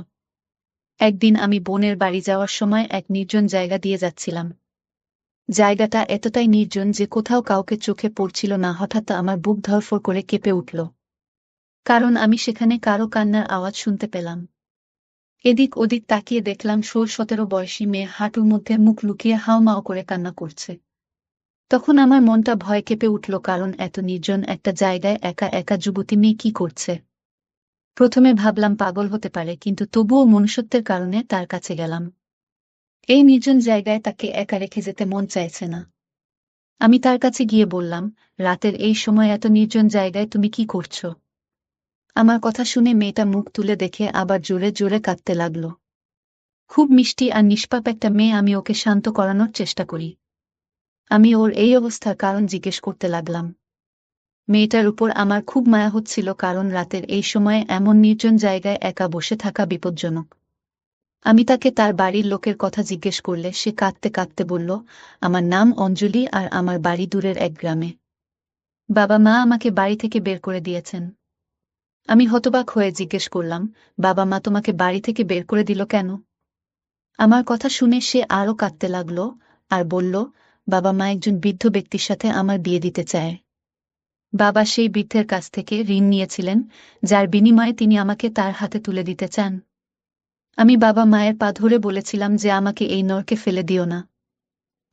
একদিন আমি বোনের বাড়ি যাওয়ার সময় এক নির্জন জায়গা দিয়ে যাচ্ছিলাম। জায়গাটা এতটাই নির্জন যে কোথাও কাউকে চোখে পড়ছিল না। হঠাৎ আমার বুক ধড়ফড় করে কেঁপে উঠল, কারণ আমি সেখানে কারো কান্নার আওয়াজ শুনতে পেলাম। এদিক ওদিক তাকিয়ে দেখলাম 16-17 বয়সী মেয়ে হাঁটুর মধ্যে মুখ লুকিয়ে হাউমাউ করে কান্না করছে। তখন আমার মনটা ভয় কেঁপে উঠল, কারণ এত নির্জন একটা জায়গায় একা একা যুবতী মেয়ে কি করছে। প্রথমে ভাবলাম পাগল হতে পারে, কিন্তু তবুও মনুষ্যত্বের কারণে তার কাছে গেলাম। এই নির্জন জায়গায় তাকে একা রেখে যেতে মন চাইছে না। আমি তার কাছে গিয়ে বললাম, রাতের এই সময় এত নির্জন জায়গায় তুমি কি করছো? আমার কথা শুনে মেয়েটা মুখ তুলে দেখে আবার জোরে জোরে কাঁদতে লাগল। খুব মিষ্টি আর নিষ্পাপ একটা মেয়ে, আমি ওকে শান্ত করানোর চেষ্টা করি। আমি ওর এই অবস্থার কারণ জিজ্ঞেস করতে লাগলাম। মেয়েটার উপর আমার খুব মায়া হচ্ছিল, কারণ রাতের এই সময়ে এমন নির্জন জায়গায় একা বসে থাকা বিপজ্জনক। আমি তাকে তার বাড়ির লোকের কথা জিজ্ঞেস করলে সে কাঁদতে কাঁদতে বলল, আমার নাম অঞ্জলি আর আমার বাড়ি দূরের এক গ্রামে। বাবা মা আমাকে বাড়ি থেকে বের করে দিয়েছেন। আমি হতবাক হয়ে জিজ্ঞেস করলাম, বাবা মা তোমাকে বাড়ি থেকে বের করে দিল কেন? আমার কথা শুনে সে আরও কাঁদতে লাগল আর বলল, বাবা মা একজন বৃদ্ধ ব্যক্তির সাথে আমার বিয়ে দিতে চায়। বাবা সেই বৃদ্ধের কাছ থেকে ঋণ নিয়েছিলেন, যার বিনিময়ে তিনি আমাকে তার হাতে তুলে দিতে চান। আমি বাবা মায়ের পা ধরে বলেছিলাম যে আমাকে এই নরকে ফেলে দিও না।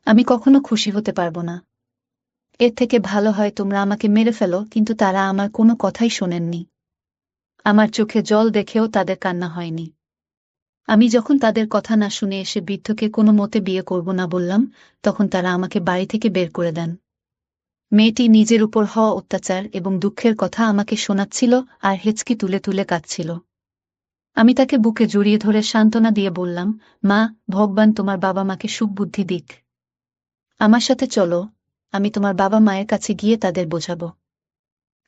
আমি কখনো খুশি হতে পারবো না। এর থেকে ভালো হয় তোমরা আমাকে মেরে ফেলো, কিন্তু তারা আমার কোনো কথাই শোনেননি। আমার চোখে জল দেখেও তাদের কান্না হয়নি। আমি যখন তাদের কথা না শুনে এসে বৃদ্ধকে কোনো মতে বিয়ে করব না বললাম, তখন তারা আমাকে বাড়ি থেকে বের করে দেন। মেয়েটি নিজের উপর হওয়া অত্যাচার এবং দুঃখের কথা আমাকে শোনাচ্ছিল আর হেঁচকি তুলে তুলে কাঁদছিল। আমি তাকে বুকে জড়িয়ে ধরে সান্ত্বনা দিয়ে বললাম, মা, ভগবান তোমার বাবা মাকে সুবুদ্ধি দিক। আমার সাথে চলো, আমি তোমার বাবা মায়ের কাছে গিয়ে তাদের বোঝাবো।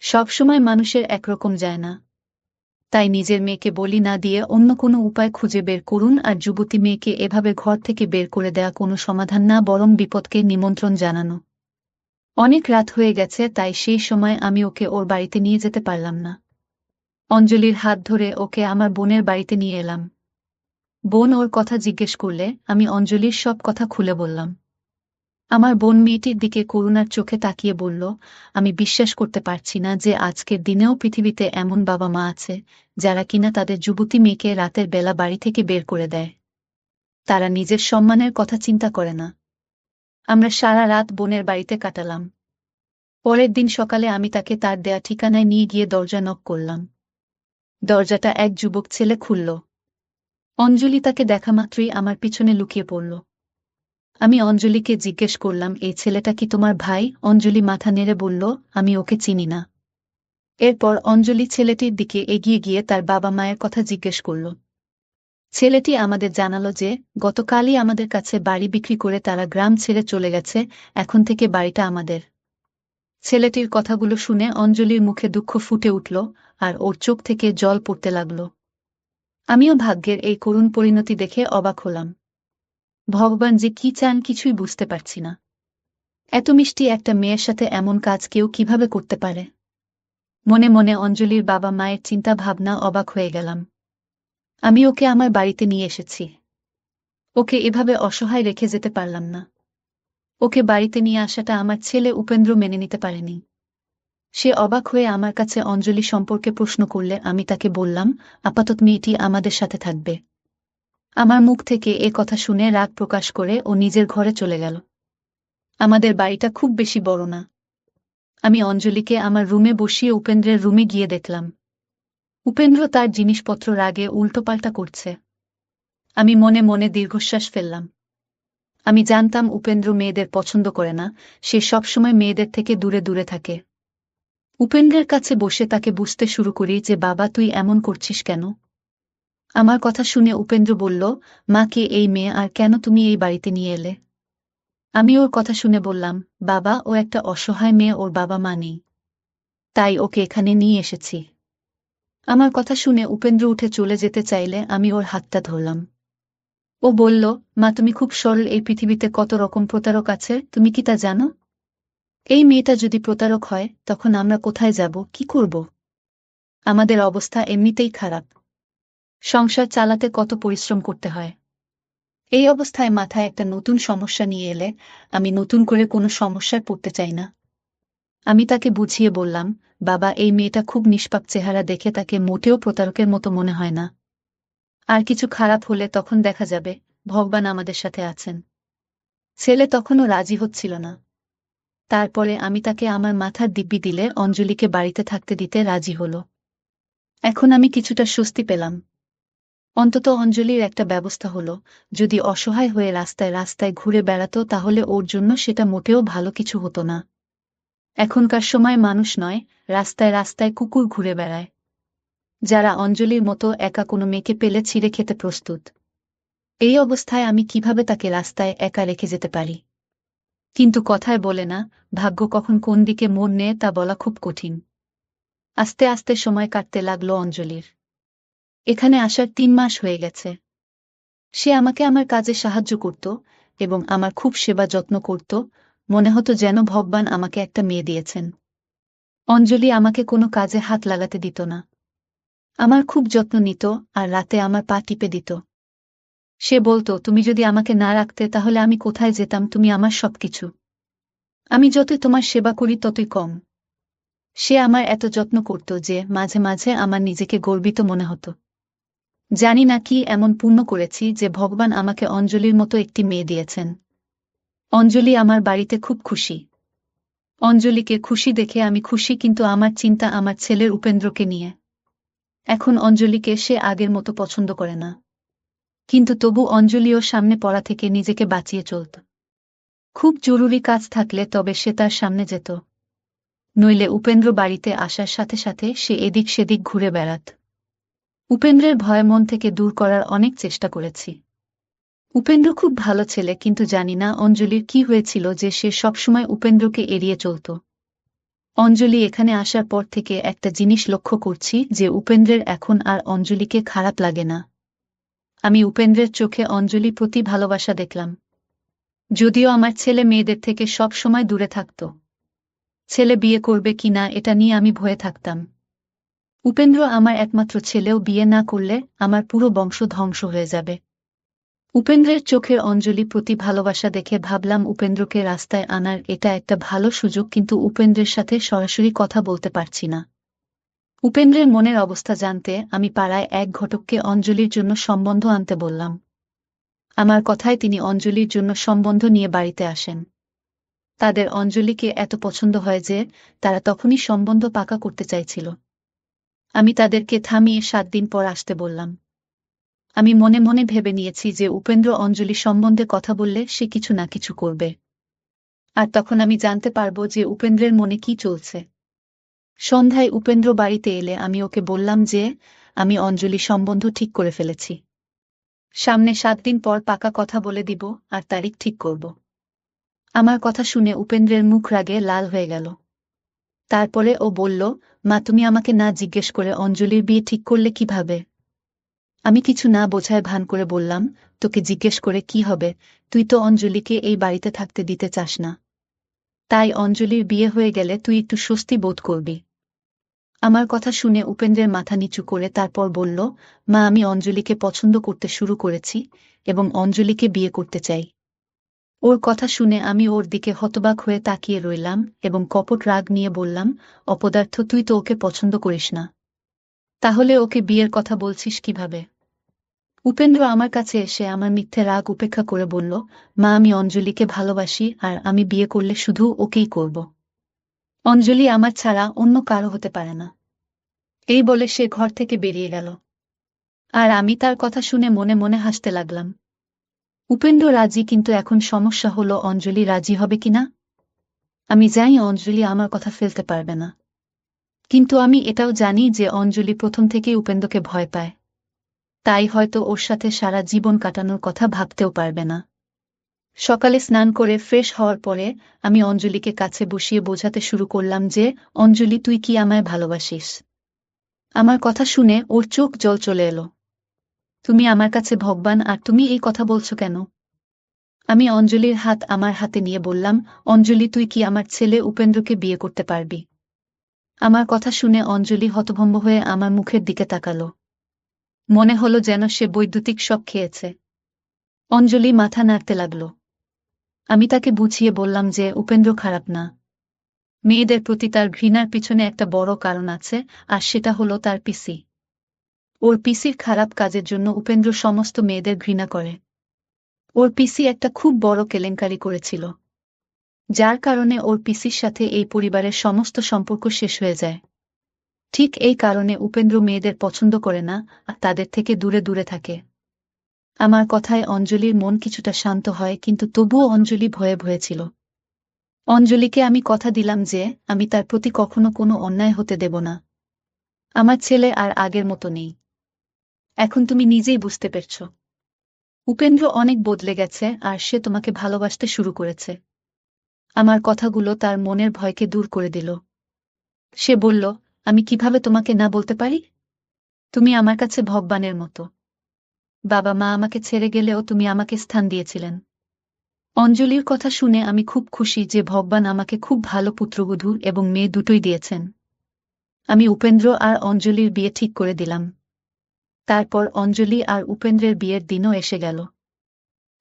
সবসময় মানুষের একরকম যায় না, তাই নিজের মেয়েকে বলি না দিয়ে অন্য কোনো উপায় খুঁজে বের করুন। আর যুবতী মেয়েকে এভাবে ঘর থেকে বের করে দেয়া কোনো সমাধান না, বরং বিপদকে নিমন্ত্রণ জানানো। অনেক রাত হয়ে গেছে, তাই সেই সময় আমি ওকে ওর বাড়িতে নিয়ে যেতে পারলাম না। অঞ্জলির হাত ধরে ওকে আমার বোনের বাড়িতে নিয়ে এলাম। বোন ওর কথা জিজ্ঞেস করলে আমি অঞ্জলির সব কথা খুলে বললাম। আমার বোন মেয়েটির দিকে করুণার চোখে তাকিয়ে বলল, আমি বিশ্বাস করতে পারছি না যে আজকের দিনেও পৃথিবীতে এমন বাবা মা আছে যারা কিনা তাদের যুবতী মেয়েকে রাতের বেলা বাড়ি থেকে বের করে দেয়। তারা নিজের সম্মানের কথা চিন্তা করে না। আমরা সারা রাত বোনের বাড়িতে কাটালাম। পরের দিন সকালে আমি তাকে তার দেয়া ঠিকানায় নিয়ে গিয়ে দরজা নক করলাম। দরজাটা এক যুবক ছেলে খুলল। অঞ্জলি তাকে দেখামাত্রই আমার পিছনে লুকিয়ে পড়ল। আমি অঞ্জলিকে জিজ্ঞেস করলাম, এই ছেলেটা কি তোমার ভাই? অঞ্জলি মাথা নেড়ে বলল, আমি ওকে চিনি না। এরপর অঞ্জলি ছেলেটির দিকে এগিয়ে গিয়ে তার বাবা মায়ের কথা জিজ্ঞেস করল। ছেলেটি আমাদের জানালো যে গতকালই আমাদের কাছে বাড়ি বিক্রি করে তারা গ্রাম ছেড়ে চলে গেছে, এখন থেকে বাড়িটা আমাদের। ছেলেটির কথাগুলো শুনে অঞ্জলির মুখে দুঃখ ফুটে উঠল আর ওর চোখ থেকে জল পড়তে লাগল। আমিও ভাগ্যের এই করুণ পরিণতি দেখে অবাক হলাম। ভগবান যে কি চান কিছুই বুঝতে পারছি না। এত মিষ্টি একটা মেয়ের সাথে এমন কাজ কেউ কিভাবে করতে পারে? মনে মনে অঞ্জলির বাবা মায়ের চিন্তা ভাবনা অবাক হয়ে গেলাম। আমি ওকে আমার বাড়িতে নিয়ে এসেছি। ওকে এভাবে অসহায় রেখে যেতে পারলাম না। ওকে বাড়িতে নিয়ে আসাটা আমার ছেলে উপেন্দ্র মেনে নিতে পারেনি। সে অবাক হয়ে আমার কাছে অঞ্জলি সম্পর্কে প্রশ্ন করলে আমি তাকে বললাম, আপাতত মেয়েটি আমাদের সাথে থাকবে। আমার মুখ থেকে এ কথা শুনে রাগ প্রকাশ করে ও নিজের ঘরে চলে গেল। আমাদের বাড়িটা খুব বেশি বড় না। আমি অঞ্জলিকে আমার রুমে বসিয়ে উপেন্দ্রের রুমে গিয়ে দেখলাম উপেন্দ্র তার জিনিসপত্র রাগে উল্টোপাল্টা করছে। আমি মনে মনে দীর্ঘশ্বাস ফেললাম। আমি জানতাম উপেন্দ্র মেয়েদের পছন্দ করে না, সে সবসময় মেয়েদের থেকে দূরে দূরে থাকে। উপেন্দ্রের কাছে বসে তাকে বুঝতে শুরু করি যে, বাবা, তুই এমন করছিস কেন? আমার কথা শুনে উপেন্দ্র বলল, মা, কে এই মেয়ে আর কেন তুমি এই বাড়িতে নিয়ে এলে? আমি ওর কথা শুনে বললাম, বাবা, ও একটা অসহায় মেয়ে, ওর বাবা মা নেই, তাই ওকে এখানে নিয়ে এসেছি। আমার কথা শুনে উপেন্দ্র উঠে চলে যেতে চাইলে আমি ওর হাতটা ধরলাম। ও বলল, মা, তুমি খুব সরল, এই পৃথিবীতে কত রকম প্রতারক আছে, তুমি কি তা জানো? এই মেয়েটা যদি প্রতারক হয় তখন আমরা কোথায় যাব, কি করব? আমাদের অবস্থা এমনিতেই খারাপ। সংসার চালাতে কত পরিশ্রম করতে হয়। এই অবস্থায় মাথায় একটা নতুন সমস্যা নিয়ে এলে আমি নতুন করে কোনো সমস্যায় পড়তে চাই না। আমি তাকে বুঝিয়ে বললাম, বাবা, এই মেয়েটা খুব নিষ্পাপ, চেহারা দেখে তাকে মোটেও প্রতারকের মতো মনে হয় না। আর কিছু খারাপ হলে তখন দেখা যাবে, ভগবান আমাদের সাথে আছেন। ছেলে তখনও রাজি হচ্ছিল না। তারপরে আমি তাকে আমার মাথার দিব্যি দিলে অঞ্জলিকে বাড়িতে থাকতে দিতে রাজি হল। এখন আমি কিছুটা স্বস্তি পেলাম। অন্তত অঞ্জলির একটা ব্যবস্থা হলো। যদি অসহায় হয়ে রাস্তায় রাস্তায় ঘুরে বেড়াতো তাহলে ওর জন্য সেটা মোটেও ভালো কিছু হতো না। এখনকার সময় মানুষ নয়, রাস্তায় রাস্তায় কুকুর ঘুরে বেড়ায়, যারা অঞ্জলির মতো একা কোনো মেয়েকে পেলে ছিঁড়ে খেতে প্রস্তুত। এই অবস্থায় আমি কিভাবে তাকে রাস্তায় একা রেখে যেতে পারি? কিন্তু কথায় বলে না, ভাগ্য কখন কোন দিকে মোড় নেয় তা বলা খুব কঠিন। আস্তে আস্তে সময় কাটতে লাগলো অঞ্জলির। এখানে আসার ৩ মাস হয়ে গেছে। সে আমাকে আমার কাজে সাহায্য করত এবং আমার খুব সেবা যত্ন করত। মনে হতো যেন ভগবান আমাকে একটা মেয়ে দিয়েছেন। অঞ্জলি আমাকে কোনো কাজে হাত লাগাতে দিত না। আমার খুব যত্ন নিত আর রাতে আমার পা টিপে দিত। সে বলতো, তুমি যদি আমাকে না রাখতে তাহলে আমি কোথায় যেতাম, তুমি আমার সবকিছু। আমি যতই তোমার সেবা করি ততই কম। সে আমার এত যত্ন করত যে মাঝে মাঝে আমার নিজেকে গর্বিত মনে হতো। জানি না কি এমন পুণ্য করেছি যে ভগবান আমাকে অঞ্জলির মতো একটি মেয়ে দিয়েছেন। অঞ্জলি আমার বাড়িতে খুব খুশি। অঞ্জলিকে খুশি দেখে আমি খুশি, কিন্তু আমার চিন্তা আমার ছেলের উপেন্দ্রকে নিয়ে। এখন অঞ্জলিকে সে আগের মতো পছন্দ করে না, কিন্তু তবু অঞ্জলিও সামনে পড়া থেকে নিজেকে বাঁচিয়ে চলত। খুব জরুরি কাজ থাকলে তবে সে তার সামনে যেত, নইলে উপেন্দ্র বাড়িতে আসার সাথে সাথে সে এদিক সেদিক ঘুরে বেড়াত। উপেন্দ্রের ভয় মন থেকে দূর করার অনেক চেষ্টা করেছি। উপেন্দ্র খুব ভালো ছেলে, কিন্তু জানি না অঞ্জলির কি হয়েছিল যে সে সবসময় উপেন্দ্রকে এড়িয়ে চলত। অঞ্জলি এখানে আসার পর থেকে একটা জিনিস লক্ষ্য করছি, যে উপেন্দ্রের এখন আর অঞ্জলিকে খারাপ লাগে না। আমি উপেন্দ্রের চোখে অঞ্জলি প্রতি ভালোবাসা দেখলাম। যদিও আমার ছেলে মেয়েদের থেকে সব সময় দূরে থাকত। ছেলে বিয়ে করবে কিনা এটা নিয়ে আমি ভয়ে থাকতাম। উপেন্দ্র আমার একমাত্র ছেলেও বিয়ে না করলে আমার পুরো বংশ ধ্বংস হয়ে যাবে। উপেন্দ্রের চোখের অঞ্জলি প্রতি ভালোবাসা দেখে ভাবলাম উপেন্দ্রকে রাস্তায় আনার এটা একটা ভালো সুযোগ, কিন্তু উপেন্দ্রের সাথে সরাসরি কথা বলতে পারছি না। উপেন্দ্রের মনের অবস্থা জানতে আমি পাড়ায় এক ঘটককে অঞ্জলির জন্য সম্বন্ধ আনতে বললাম। আমার কথায় তিনি অঞ্জলির জন্য সম্বন্ধ নিয়ে বাড়িতে আসেন। তাদের অঞ্জলিকে এত পছন্দ হয় যে তারা তখনই সম্বন্ধ পাকা করতে চাইছিল। আমি তাদেরকে থামিয়ে 7 দিন পর আসতে বললাম। আমি মনে মনে ভেবে নিয়েছি যে উপেন্দ্র অঞ্জলি সম্বন্ধে কথা বললে সে কিছু না কিছু করবে, আর তখন আমি জানতে পারবো যে উপেন্দ্রের মনে কি চলছে। সন্ধ্যায় উপেন্দ্র বাড়িতে এলে আমি ওকে বললাম যে আমি অঞ্জলি সম্বন্ধ ঠিক করে ফেলেছি। সামনে 7 দিন পর পাকা কথা বলে দিব আর তারিখ ঠিক করব। আমার কথা শুনে উপেন্দ্রের মুখ রাগে লাল হয়ে গেল। তারপরে ও বলল, মা তুমি আমাকে না জিজ্ঞেস করে অঞ্জলির বিয়ে ঠিক করলে কিভাবে? আমি কিছু না বোঝায় ভান করে বললাম, তোকে জিজ্ঞেস করে কি হবে, তুই তো অঞ্জলিকে এই বাড়িতে থাকতে দিতে চাস না। তাই অঞ্জলির বিয়ে হয়ে গেলে তুই একটু স্বস্তি বোধ করবি। আমার কথা শুনে উপেন্দ্রের মাথা নিচু করে তারপর বলল, মা আমি অঞ্জলিকে পছন্দ করতে শুরু করেছি এবং অঞ্জলিকে বিয়ে করতে চাই। ওর কথা শুনে আমি ওর দিকে হতবাক হয়ে তাকিয়ে রইলাম এবং কপট রাগ নিয়ে বললাম, অপদার্থ, তুই তো ওকে পছন্দ করিস না, তাহলে ওকে বিয়ের কথা বলছিস কিভাবে? উপেন্দ্র আমার কাছে এসে আমার মিথ্যে রাগ উপেক্ষা করে বলল, মা আমি অঞ্জলিকে ভালোবাসি আর আমি বিয়ে করলে শুধু ওকেই করব। অঞ্জলি আমার ছাড়া অন্য কারো হতে পারে না। এই বলে সে ঘর থেকে বেরিয়ে গেল। আর আমি তার কথা শুনে মনে মনে হাসতে লাগলাম। উপেন্দ্র রাজি, কিন্তু এখন সমস্যা হলো অঞ্জলি রাজি হবে কিনা। আমি জানি অঞ্জলি আমার কথা ফেলতে পারবে না, কিন্তু আমি এটাও জানি যে অঞ্জলি প্রথম থেকেই উপেন্দ্রকে ভয় পায়। তাই হয়তো ওর সাথে সারা জীবন কাটানোর কথা ভাবতেও পারবে না। সকালে স্নান করে ফ্রেশ হওয়ার পরে আমি অঞ্জলিকে কাছে বসিয়ে বোঝাতে শুরু করলাম যে, অঞ্জলি তুই কি আমায় ভালোবাসিস? আমার কথা শুনে ওর চোখ জল চলে এলো। তুমি আমার কাছে ভগবান, আর তুমি এই কথা বলছো কেন? আমি অঞ্জলির হাত আমার হাতে নিয়ে বললাম, অঞ্জলি তুই কি আমার ছেলে উপেন্দ্রকে বিয়ে করতে পারবি? আমার কথা শুনে অঞ্জলি হতভম্ব হয়ে আমার মুখের দিকে তাকালো। মনে হলো যেন সে বৈদ্যুতিক শক খেয়েছে। অঞ্জলি মাথা নাড়তে লাগল। আমি তাকে বুঝিয়ে বললাম যে উপেন্দ্র খারাপ না। মেয়েদের প্রতি তার ঘৃণার পিছনে একটা বড় কারণ আছে, আর সেটা হলো তার পিসি। ওর পিসির খারাপ কাজের জন্য উপেন্দ্র সমস্ত মেয়েদের ঘৃণা করে। ওর পিসি একটা খুব বড় কেলেঙ্কারি করেছিল, যার কারণে ওর পিসির সাথে এই পরিবারের সমস্ত সম্পর্ক শেষ হয়ে যায়। ঠিক এই কারণে উপেন্দ্র মেয়েদের পছন্দ করে না আর তাদের থেকে দূরে দূরে থাকে। আমার কথায় অঞ্জলির মন কিছুটা শান্ত হয়, কিন্তু তবুও অঞ্জলি ভয়ে ভয়ে ছিল। অঞ্জলিকে আমি কথা দিলাম যে আমি তার প্রতি কখনো কোনো অন্যায় হতে দেব না। আমার ছেলে আর আগের মতো নেই। এখন তুমি নিজেই বুঝতে পারছ। উপেন্দ্র অনেক বদলে গেছে আর সে তোমাকে ভালোবাসতে শুরু করেছে। আমার কথাগুলো তার মনের ভয়কে দূর করে দিল। সে বলল, আমি কিভাবে তোমাকে না বলতে পারি? তুমি আমার কাছে ভগবানের মতো। বাবা মা আমাকে ছেড়ে গেলেও তুমি আমাকে স্থান দিয়েছিলেন। অঞ্জলির কথা শুনে আমি খুব খুশি যে ভগবান আমাকে খুব ভালো পুত্রবধূ এবং মেয়ে দুটোই দিয়েছেন। আমি উপেন্দ্র আর অঞ্জলির বিয়ে ঠিক করে দিলাম। তারপর অঞ্জলি আর উপেন্দ্রের বিয়ের দিনও এসে গেল।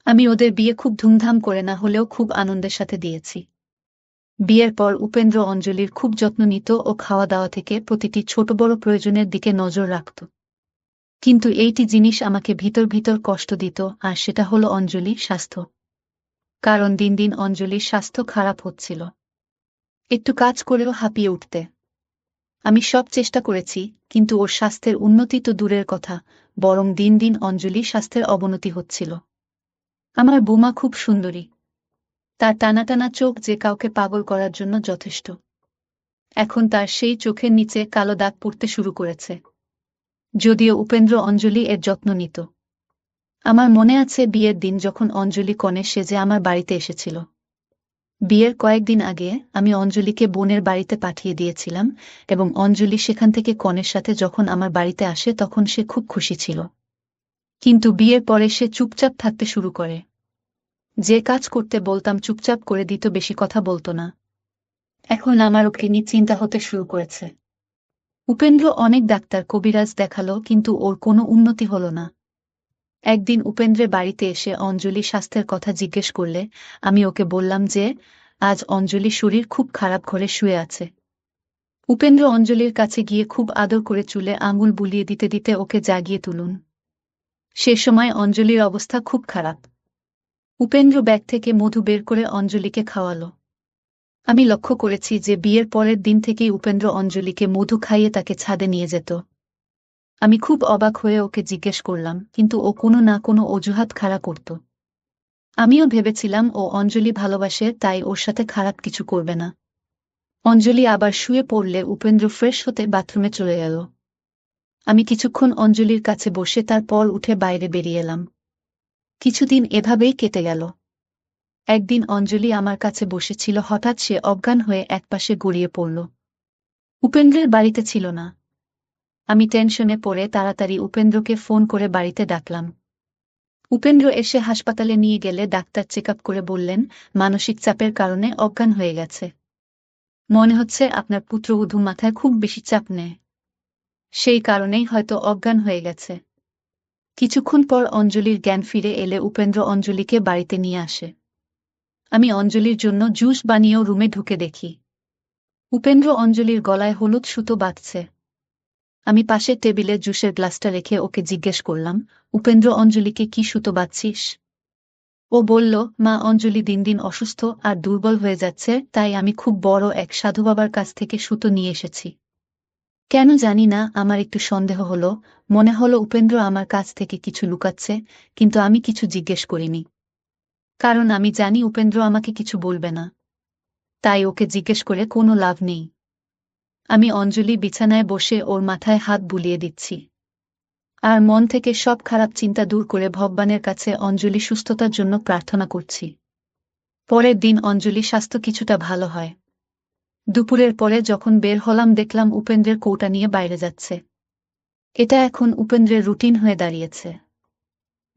আমি ওদের বিয়ে খুব ধুমধাম করে না হলেও খুব আনন্দের সাথে দিয়েছি। বিয়ের পর উপেন্দ্র অঞ্জলির খুব যত্ন নিত ও খাওয়া দাওয়া থেকে প্রতিটি ছোট বড় প্রয়োজনের দিকে নজর রাখত। কিন্তু এইটি জিনিস আমাকে ভিতর ভিতর কষ্ট দিত, আর সেটা হলো অঞ্জলির স্বাস্থ্য। কারণ দিন দিন অঞ্জলির স্বাস্থ্য খারাপ হচ্ছিল। একটু কাজ করেও হাঁপিয়ে উঠতে। আমি সব চেষ্টা করেছি, কিন্তু ওর স্বাস্থ্যের উন্নতি তো দূরের কথা, বরং দিন দিন অঞ্জলির স্বাস্থ্যের অবনতি হচ্ছিল। আমার বোমা খুব সুন্দরী। তার টানা টানা চোখ যে কাউকে পাগল করার জন্য যথেষ্ট। এখন তার সেই চোখের নিচে কালো দাগ পড়তে শুরু করেছে। যদিও উপেন্দ্র অঞ্জলি এর যত্ন নিত। আমার মনে আছে বিয়ের দিন যখন অঞ্জলি কনে সেজে আমার বাড়িতে এসেছিল। বিয়ের কয়েকদিন আগে আমি অঞ্জলিকে বোনের বাড়িতে পাঠিয়ে দিয়েছিলাম, এবং অঞ্জলি সেখান থেকে কনের সাথে যখন আমার বাড়িতে আসে তখন সে খুব খুশি ছিল। কিন্তু বিয়ের পরে সে চুপচাপ থাকতে শুরু করে। যে কাজ করতে বলতাম চুপচাপ করে দিত, বেশি কথা বলতো না। এখন আমার ওকে নিয়ে চিন্তা হতে শুরু করেছে। উপেন্দ্র অনেক ডাক্তার কবিরাজ দেখালো, কিন্তু ওর কোনো উন্নতি হলো না। একদিন উপেন্দ্রের বাড়িতে এসে অঞ্জলি স্বাস্থ্যের কথা জিজ্ঞেস করলে আমি ওকে বললাম যে আজ অঞ্জলি শরীর খুব খারাপ, ঘরে শুয়ে আছে। উপেন্দ্র অঞ্জলির কাছে গিয়ে খুব আদর করে চুলে আঙুল বুলিয়ে দিতে দিতে ওকে জাগিয়ে তুলুন। সে সময় অঞ্জলির অবস্থা খুব খারাপ। উপেন্দ্র ব্যাগ থেকে মধু বের করে অঞ্জলিকে খাওয়ালো। আমি লক্ষ্য করেছি যে বিয়ের পরের দিন থেকেই উপেন্দ্র অঞ্জলিকে মধু খাইয়ে তাকে ছাদে নিয়ে যেত। আমি খুব অবাক হয়ে ওকে জিজ্ঞেস করলাম, কিন্তু ও কোনো না কোনো অজুহাত খাড়া করত। আমিও ভেবেছিলাম ও অঞ্জলি ভালোবাসে, তাই ওর সাথে খারাপ কিছু করবে না। অঞ্জলি আবার শুয়ে পড়লে উপেন্দ্র ফ্রেশ হতে বাথরুমে চলে গেল। আমি কিছুক্ষণ অঞ্জলির কাছে বসে তারপর উঠে বাইরে বেরিয়ে এলাম। কিছুদিন এভাবেই কেটে গেল। একদিন অঞ্জলি আমার কাছে বসেছিল, হঠাৎ সে অজ্ঞান হয়ে একপাশে গড়িয়ে পড়ল। উপেন্দ্রের বাড়িতে ছিল না। আমি টেনশনে পড়ে তাড়াতাড়ি উপেন্দ্রকে ফোন করে বাড়িতে ডাকলাম। উপেন্দ্র এসে হাসপাতালে নিয়ে গেলে ডাক্তার চেকআপ করে বললেন মানসিক চাপের কারণে অজ্ঞান হয়ে গেছে। মনে হচ্ছে আপনার পুত্রবধূ মাথায় খুব বেশি চাপ নেয়, সেই কারণেই হয়তো অজ্ঞান হয়ে গেছে। কিছুক্ষণ পর অঞ্জলির জ্ঞান ফিরে এলে উপেন্দ্র অঞ্জলিকে বাড়িতে নিয়ে আসে। আমি অঞ্জলির জন্য জুস বানিয়েও রুমে ঢুকে দেখি উপেন্দ্র অঞ্জলির গলায় হলুদ সুতো বাঁধছে। আমি পাশের টেবিলে জুসের গ্লাসটা রেখে ওকে জিজ্ঞেস করলাম, উপেন্দ্র অঞ্জলিকে কি সুতো বাঁধছিস? ও বলল, মা, অঞ্জলি দিন দিন অসুস্থ আর দুর্বল হয়ে যাচ্ছে, তাই আমি খুব বড় এক সাধু বাবার কাছ থেকে সুতো নিয়ে এসেছি। কেন জানি না আমার একটু সন্দেহ হলো, মনে হলো উপেন্দ্র আমার কাছ থেকে কিছু লুকাচ্ছে, কিন্তু আমি কিছু জিজ্ঞেস করিনি। কারণ আমি জানি উপেন্দ্র আমাকে কিছু বলবে না। তাই ওকে জিজ্ঞেস করে কোনো লাভ নেই। আমি অঞ্জলি বিছানায় বসে ওর মাথায় হাত বুলিয়ে দিচ্ছি। আর মন থেকে সব খারাপ চিন্তা দূর করে ভগবানের কাছে অঞ্জলি সুস্থতার জন্য প্রার্থনা করছি। পরের দিন অঞ্জলি স্বাস্থ্য কিছুটা ভালো হয়। দুপুরের পরে যখন বের হলাম দেখলাম উপেন্দ্রের কৌটা নিয়ে বাইরে যাচ্ছে। এটা এখন উপেন্দ্রের রুটিন হয়ে দাঁড়িয়েছে।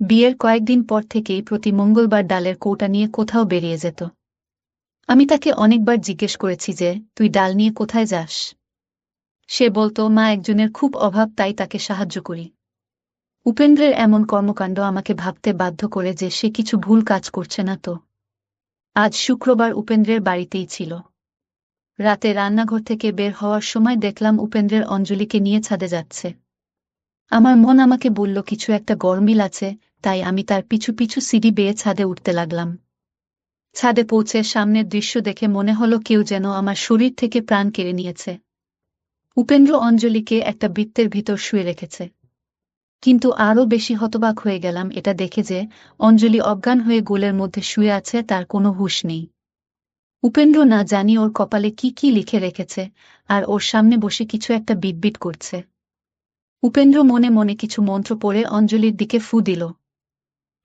বিয়ের কয়েকদিন পর থেকেই প্রতি মঙ্গলবার ডালের কৌটা নিয়ে কোথাও বেরিয়ে যেত। আমি তাকে অনেকবার জিজ্ঞেস করেছি যে তুই ডাল নিয়ে কোথায় যাস। সে বলতো, মা, একজনের খুব অভাব, তাই তাকে সাহায্য করি। উপেন্দ্রের এমন কর্মকাণ্ড আমাকে ভাবতে বাধ্য করে যে সে কিছু ভুল কাজ করছে না তো। আজ শুক্রবার উপেন্দ্রের বাড়িতেই ছিল। রাতে রান্নাঘর থেকে বের হওয়ার সময় দেখলাম উপেন্দ্রের অঞ্জলিকে নিয়ে ছাদে যাচ্ছে। আমার মন আমাকে বলল কিছু একটা গরমিল আছে, তাই আমি তার পিছু পিছু সিঁড়ি বেয়ে ছাদে উঠতে লাগলাম। ছাদে পৌঁছে সামনের দৃশ্য দেখে মনে হলো কেউ যেন আমার শরীর থেকে প্রাণ কেড়ে নিয়েছে। উপেন্দ্র অঞ্জলিকে একটা বৃত্তের ভিতর শুয়ে রেখেছে। কিন্তু আরও বেশি হতবাক হয়ে গেলাম এটা দেখে যে অঞ্জলি অজ্ঞান হয়ে গোলের মধ্যে শুয়ে আছে, তার কোনো হুঁশ নেই। উপেন্দ্র না জানি ওর কপালে কি কি লিখে রেখেছে, আর ওর সামনে বসে কিছু একটা বিটবিট করছে। উপেন্দ্র মনে মনে কিছু মন্ত্র পড়ে অঞ্জলির দিকে ফু দিল।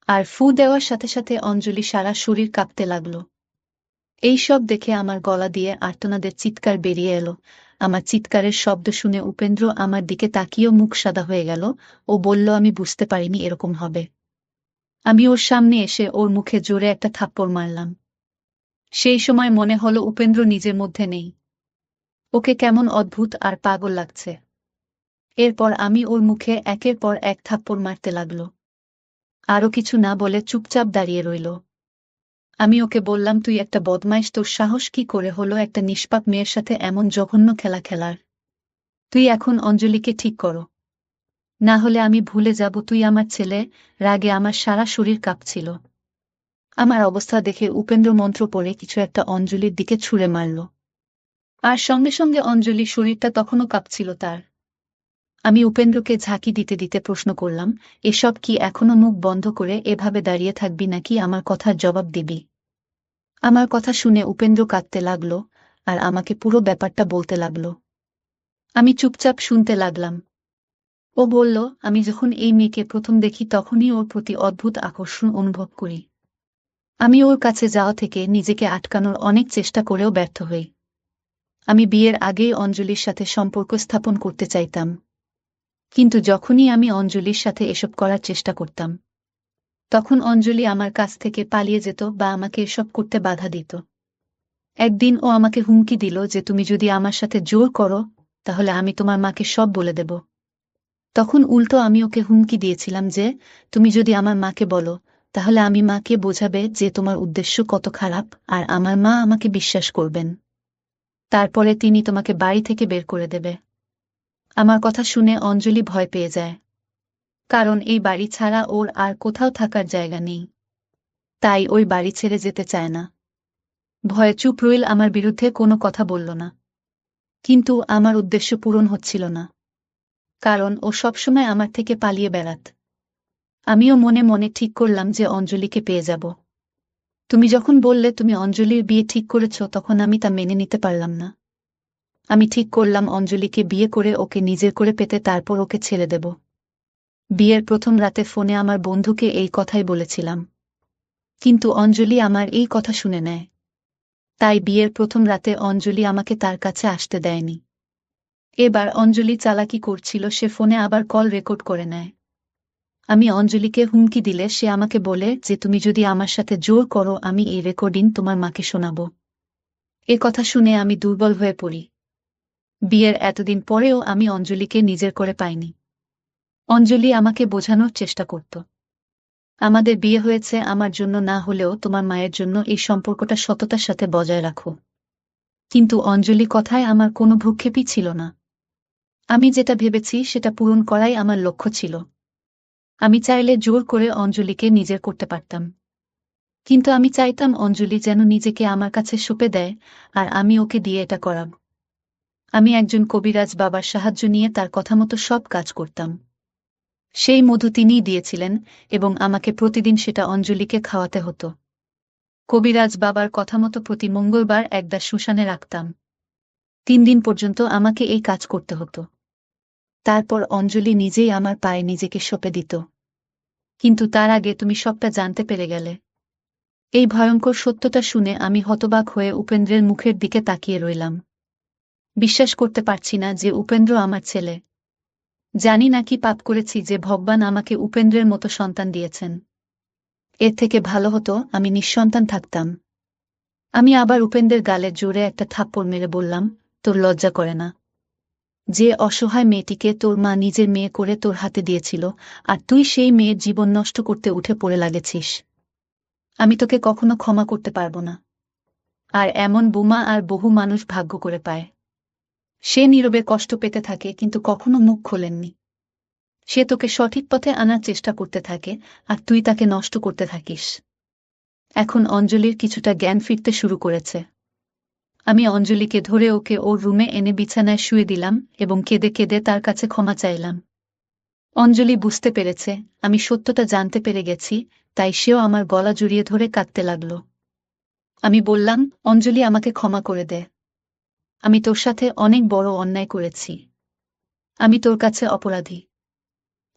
আর ফু দেওয়ার সাথে সাথে অঞ্জলি সারা শরীর কাঁপতে লাগল। এই সব দেখে আমার গলা দিয়ে আর্তনাদের চিৎকার বেরিয়ে এলো। আমার চিৎকারের শব্দ শুনে উপেন্দ্র আমার দিকে তাকিয়েও মুখ সাদা হয়ে গেল। ও বলল, আমি বুঝতে পারিনি এরকম হবে। আমি ওর সামনে এসে ওর মুখে জোরে একটা থাপ্পড় মারলাম। সেই সময় মনে হলো উপেন্দ্র নিজের মধ্যে নেই। ওকে কেমন অদ্ভুত আর পাগল লাগছে। এরপর আমি ওর মুখে একের পর এক থাপ্পড় মারতে লাগল। আরও কিছু না বলে চুপচাপ দাঁড়িয়ে রইল। আমি ওকে বললাম, তুই একটা বদমাইশ, তোর সাহস কি করে হলো একটা নিষ্পাপ মেয়ের সাথে এমন জঘন্য খেলা খেলার? তুই এখন অঞ্জলিকে ঠিক করো। না হলে আমি ভুলে যাব তুই আমার ছেলে। রাগে আমার সারা শরীর কাঁপছিল। আমার অবস্থা দেখে উপেন্দ্র মন্ত্র পড়ে কিছু একটা অঞ্জলির দিকে ছুঁড়ে মারল। আর সঙ্গে সঙ্গে অঞ্জলির শরীরটা তখনও কাঁপছিল তার। আমি উপেন্দ্রকে ঝাঁকি দিতে দিতে প্রশ্ন করলাম, এসব কি এখনো মুখ বন্ধ করে এভাবে দাঁড়িয়ে থাকবি নাকি আমার কথার জবাব দিবি? আমার কথা শুনে উপেন্দ্র কাঁদতে লাগল আর আমাকে পুরো ব্যাপারটা বলতে লাগল। আমি চুপচাপ শুনতে লাগলাম। ও বলল, আমি যখন এই মেয়েকে প্রথম দেখি তখনই ওর প্রতি অদ্ভুত আকর্ষণ অনুভব করি। আমি ওর কাছে যাওয়া থেকে নিজেকে আটকানোর অনেক চেষ্টা করেও ব্যর্থ হই। আমি বিয়ের আগেই অঞ্জলির সাথে সম্পর্ক স্থাপন করতে চাইতাম। কিন্তু যখনই আমি অঞ্জলির সাথে এসব করার চেষ্টা করতাম, তখন অঞ্জলি আমার কাছ থেকে পালিয়ে যেত বা আমাকে এসব করতে বাধা দিত। একদিন ও আমাকে হুমকি দিল যে তুমি যদি আমার সাথে জোর করো তাহলে আমি তোমার মাকে সব বলে দেব। তখন উল্টো আমি ওকে হুমকি দিয়েছিলাম যে তুমি যদি আমার মাকে বলো তাহলে আমি মাকে বোঝাবে যে তোমার উদ্দেশ্য কত খারাপ আর আমার মা আমাকে বিশ্বাস করবেন। তারপরে তিনি তোমাকে বাড়ি থেকে বের করে দেবে। আমার কথা শুনে অঞ্জলি ভয় পেয়ে যায়। কারণ এই বাড়ি ছাড়া ওর আর কোথাও থাকার জায়গা নেই। তাই ওই বাড়ি ছেড়ে যেতে চায় না। ভয়ে চুপ রইল, আমার বিরুদ্ধে কোনো কথা বলল না। কিন্তু আমার উদ্দেশ্য পূরণ হচ্ছিল না। কারণ ও সবসময় আমার থেকে পালিয়ে বেড়াত। আমিও মনে মনে ঠিক করলাম যে অঞ্জলিকে পেয়ে যাব। তুমি যখন বললে তুমি অঞ্জলির বিয়ে ঠিক করেছ তখন আমি তা মেনে নিতে পারলাম না। আমি ঠিক করলাম অঞ্জলিকে বিয়ে করে ওকে নিজের করে পেতে তারপর ওকে ছেড়ে দেব। বিয়ের প্রথম রাতে ফোনে আমার বন্ধুকে এই কথাই বলেছিলাম। কিন্তু অঞ্জলি আমার এই কথা শুনে নেয়। তাই বিয়ের প্রথম রাতে অঞ্জলি আমাকে তার কাছে আসতে দেয়নি। এবার অঞ্জলি চালাকি করছিল, সে ফোনে আবার কল রেকর্ড করে নেয়। আমি অঞ্জলিকে হুমকি দিলে সে আমাকে বলে যে তুমি যদি আমার সাথে জোর করো আমি এই রেকর্ডিং তোমার মাকে শোনাব। এ কথা শুনে আমি দুর্বল হয়ে পড়ি। বিয়ের এতদিন পরেও আমি অঞ্জলিকে নিজের করে পাইনি। অঞ্জলি আমাকে বোঝানোর চেষ্টা করত, আমাদের বিয়ে হয়েছে আমার জন্য না হলেও তোমার মায়ের জন্য এই সম্পর্কটা সততার সাথে বজায় রাখো। কিন্তু অঞ্জলি কথায় আমার কোনো ভ্রুক্ষেপই ছিল না। আমি যেটা ভেবেছি সেটা পূরণ করাই আমার লক্ষ্য ছিল। আমি চাইলে জোর করে অঞ্জলিকে নিজের করতে পারতাম। কিন্তু আমি চাইতাম অঞ্জলি যেন নিজেকে আমার কাছে সঁপে দেয় আর আমি ওকে দিয়ে এটা করাব। আমি একজন কবিরাজ বাবার সাহায্য নিয়ে তার কথা মতো সব কাজ করতাম। সেই মধু তিনিই দিয়েছিলেন এবং আমাকে প্রতিদিন সেটা অঞ্জলিকে খাওয়াতে হতো। কবিরাজ বাবার কথা মতো প্রতি মঙ্গলবার একদা শ্মশানে রাখতাম। 3 দিন পর্যন্ত আমাকে এই কাজ করতে হতো। তারপর অঞ্জলি নিজেই আমার পায়ে নিজেকে সঁপে দিত। কিন্তু তার আগে তুমি সবটা জানতে পেরে গেলে। এই ভয়ঙ্কর সত্যটা শুনে আমি হতবাক হয়ে উপেন্দ্রের মুখের দিকে তাকিয়ে রইলাম। বিশ্বাস করতে পারছি না যে উপেন্দ্র আমার ছেলে। জানি না কি পাপ করেছি যে ভগবান আমাকে উপেন্দ্রের মতো সন্তান দিয়েছেন। এর থেকে ভালো হতো আমি নিঃসন্তান থাকতাম। আমি আবার উপেন্দ্রের গালে জোরে একটা থাপ্পড় মেরে বললাম, তোর লজ্জা করে না? যে অসহায় মেয়েটিকে তোর মা নিজের মেয়ে করে তোর হাতে দিয়েছিল আর তুই সেই মেয়ের জীবন নষ্ট করতে উঠে পড়ে লাগেছিস। আমি তোকে কখনো ক্ষমা করতে পারবো না। আর এমন বোমা আর বহু মানুষ ভাগ্য করে পায়। সে নীরবে কষ্ট পেতে থাকে কিন্তু কখনো মুখ খোলেননি। সে তোকে সঠিক পথে আনার চেষ্টা করতে থাকে আর তুই তাকে নষ্ট করতে থাকিস। এখন অঞ্জলির কিছুটা জ্ঞান ফিরতে শুরু করেছে। আমি অঞ্জলিকে ধরে ওকে ওর রুমে এনে বিছানায় শুয়ে দিলাম এবং কেঁদে কেঁদে তার কাছে ক্ষমা চাইলাম। অঞ্জলি বুঝতে পেরেছে আমি সত্যটা জানতে পেরে গেছি, তাই সেও আমার গলা জড়িয়ে ধরে কাঁদতে লাগল। আমি বললাম, অঞ্জলি আমাকে ক্ষমা করে দে। আমি তোর সাথে অনেক বড় অন্যায় করেছি। আমি তোর কাছে অপরাধী।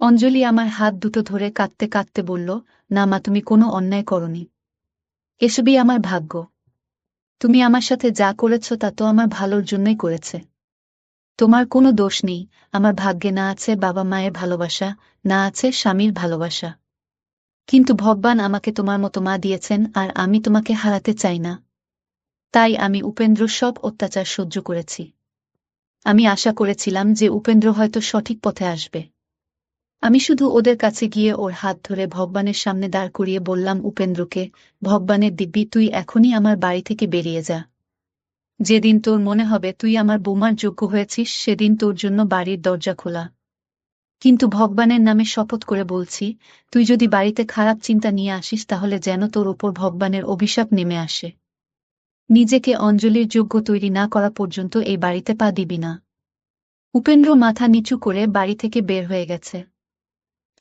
অঞ্জলি আমার হাত দুটো ধরে কাঁদতে কাঁদতে বলল, না মা, তুমি কোনো অন্যায় করনি। এসবই আমার ভাগ্য। তুমি আমার সাথে যা করেছ তা তো আমার ভালোর জন্যই করেছে। তোমার কোনো দোষ নেই। আমার ভাগ্যে না আছে বাবা মায়ের ভালোবাসা, না আছে স্বামীর ভালোবাসা। কিন্তু ভগবান আমাকে তোমার মতো মা দিয়েছেন আর আমি তোমাকে হারাতে চাই না। তাই আমি উপেন্দ্র সব অত্যাচার সহ্য করেছি। আমি আশা করেছিলাম যে উপেন্দ্র হয়তো সঠিক পথে আসবে। আমি শুধু ওদের কাছে গিয়ে ওর হাত ধরে ভগবানের সামনে দাঁড় করিয়ে বললাম উপেন্দ্রকে, ভগবানের দিব্যি, তুই এখনই আমার বাড়ি থেকে বেরিয়ে যা। যেদিন তোর মনে হবে তুই আমার বৌমার যোগ্য হয়েছিস সেদিন তোর জন্য বাড়ির দরজা খোলা। কিন্তু ভগবানের নামে শপথ করে বলছি, তুই যদি বাড়িতে খারাপ চিন্তা নিয়ে আসিস তাহলে যেন তোর ওপর ভগবানের অভিশাপ নেমে আসে। নিজেকে অঞ্জলির যোগ্য তৈরি না করা পর্যন্ত এই বাড়িতে পা দিবি না। উপেন্দ্র মাথা নিচু করে বাড়ি থেকে বের হয়ে গেছে।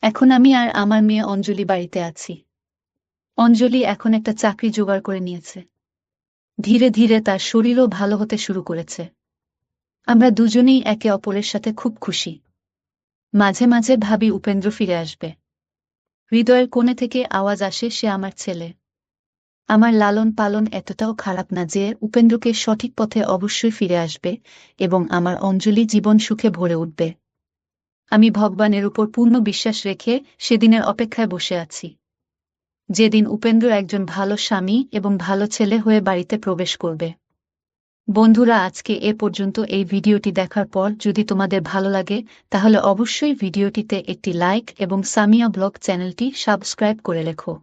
এখন আমি আর আমার মেয়ে অঞ্জলি বাড়িতে আছি। অঞ্জলি এখন একটা চাকরি জোগাড় করে নিয়েছে। ধীরে ধীরে তার শরীরও ভালো হতে শুরু করেছে। আমরা দুজনেই একে অপরের সাথে খুব খুশি। মাঝে মাঝে ভাবি উপেন্দ্র ফিরে আসবে। হৃদয়ের কোণে থেকে আওয়াজ আসে, সে আমার ছেলে। আমার লালন পালন এতটাও খারাপ না যে উপেন্দ্রকে সঠিক পথে অবশ্যই ফিরে আসবে এবং আমার অঞ্জলি জীবন সুখে ভরে উঠবে। আমি ভগবানের উপর পূর্ণ বিশ্বাস রেখে সেদিনের অপেক্ষায় বসে আছি, যেদিন উপেন্দ্র একজন ভালো স্বামী এবং ভালো ছেলে হয়ে বাড়িতে প্রবেশ করবে। বন্ধুরা, আজকে এ পর্যন্ত। এই ভিডিওটি দেখার পর যদি তোমাদের ভালো লাগে তাহলে অবশ্যই ভিডিওটিতে একটি লাইক এবং সামিয়া ব্লগ চ্যানেলটি সাবস্ক্রাইব করে রেখো।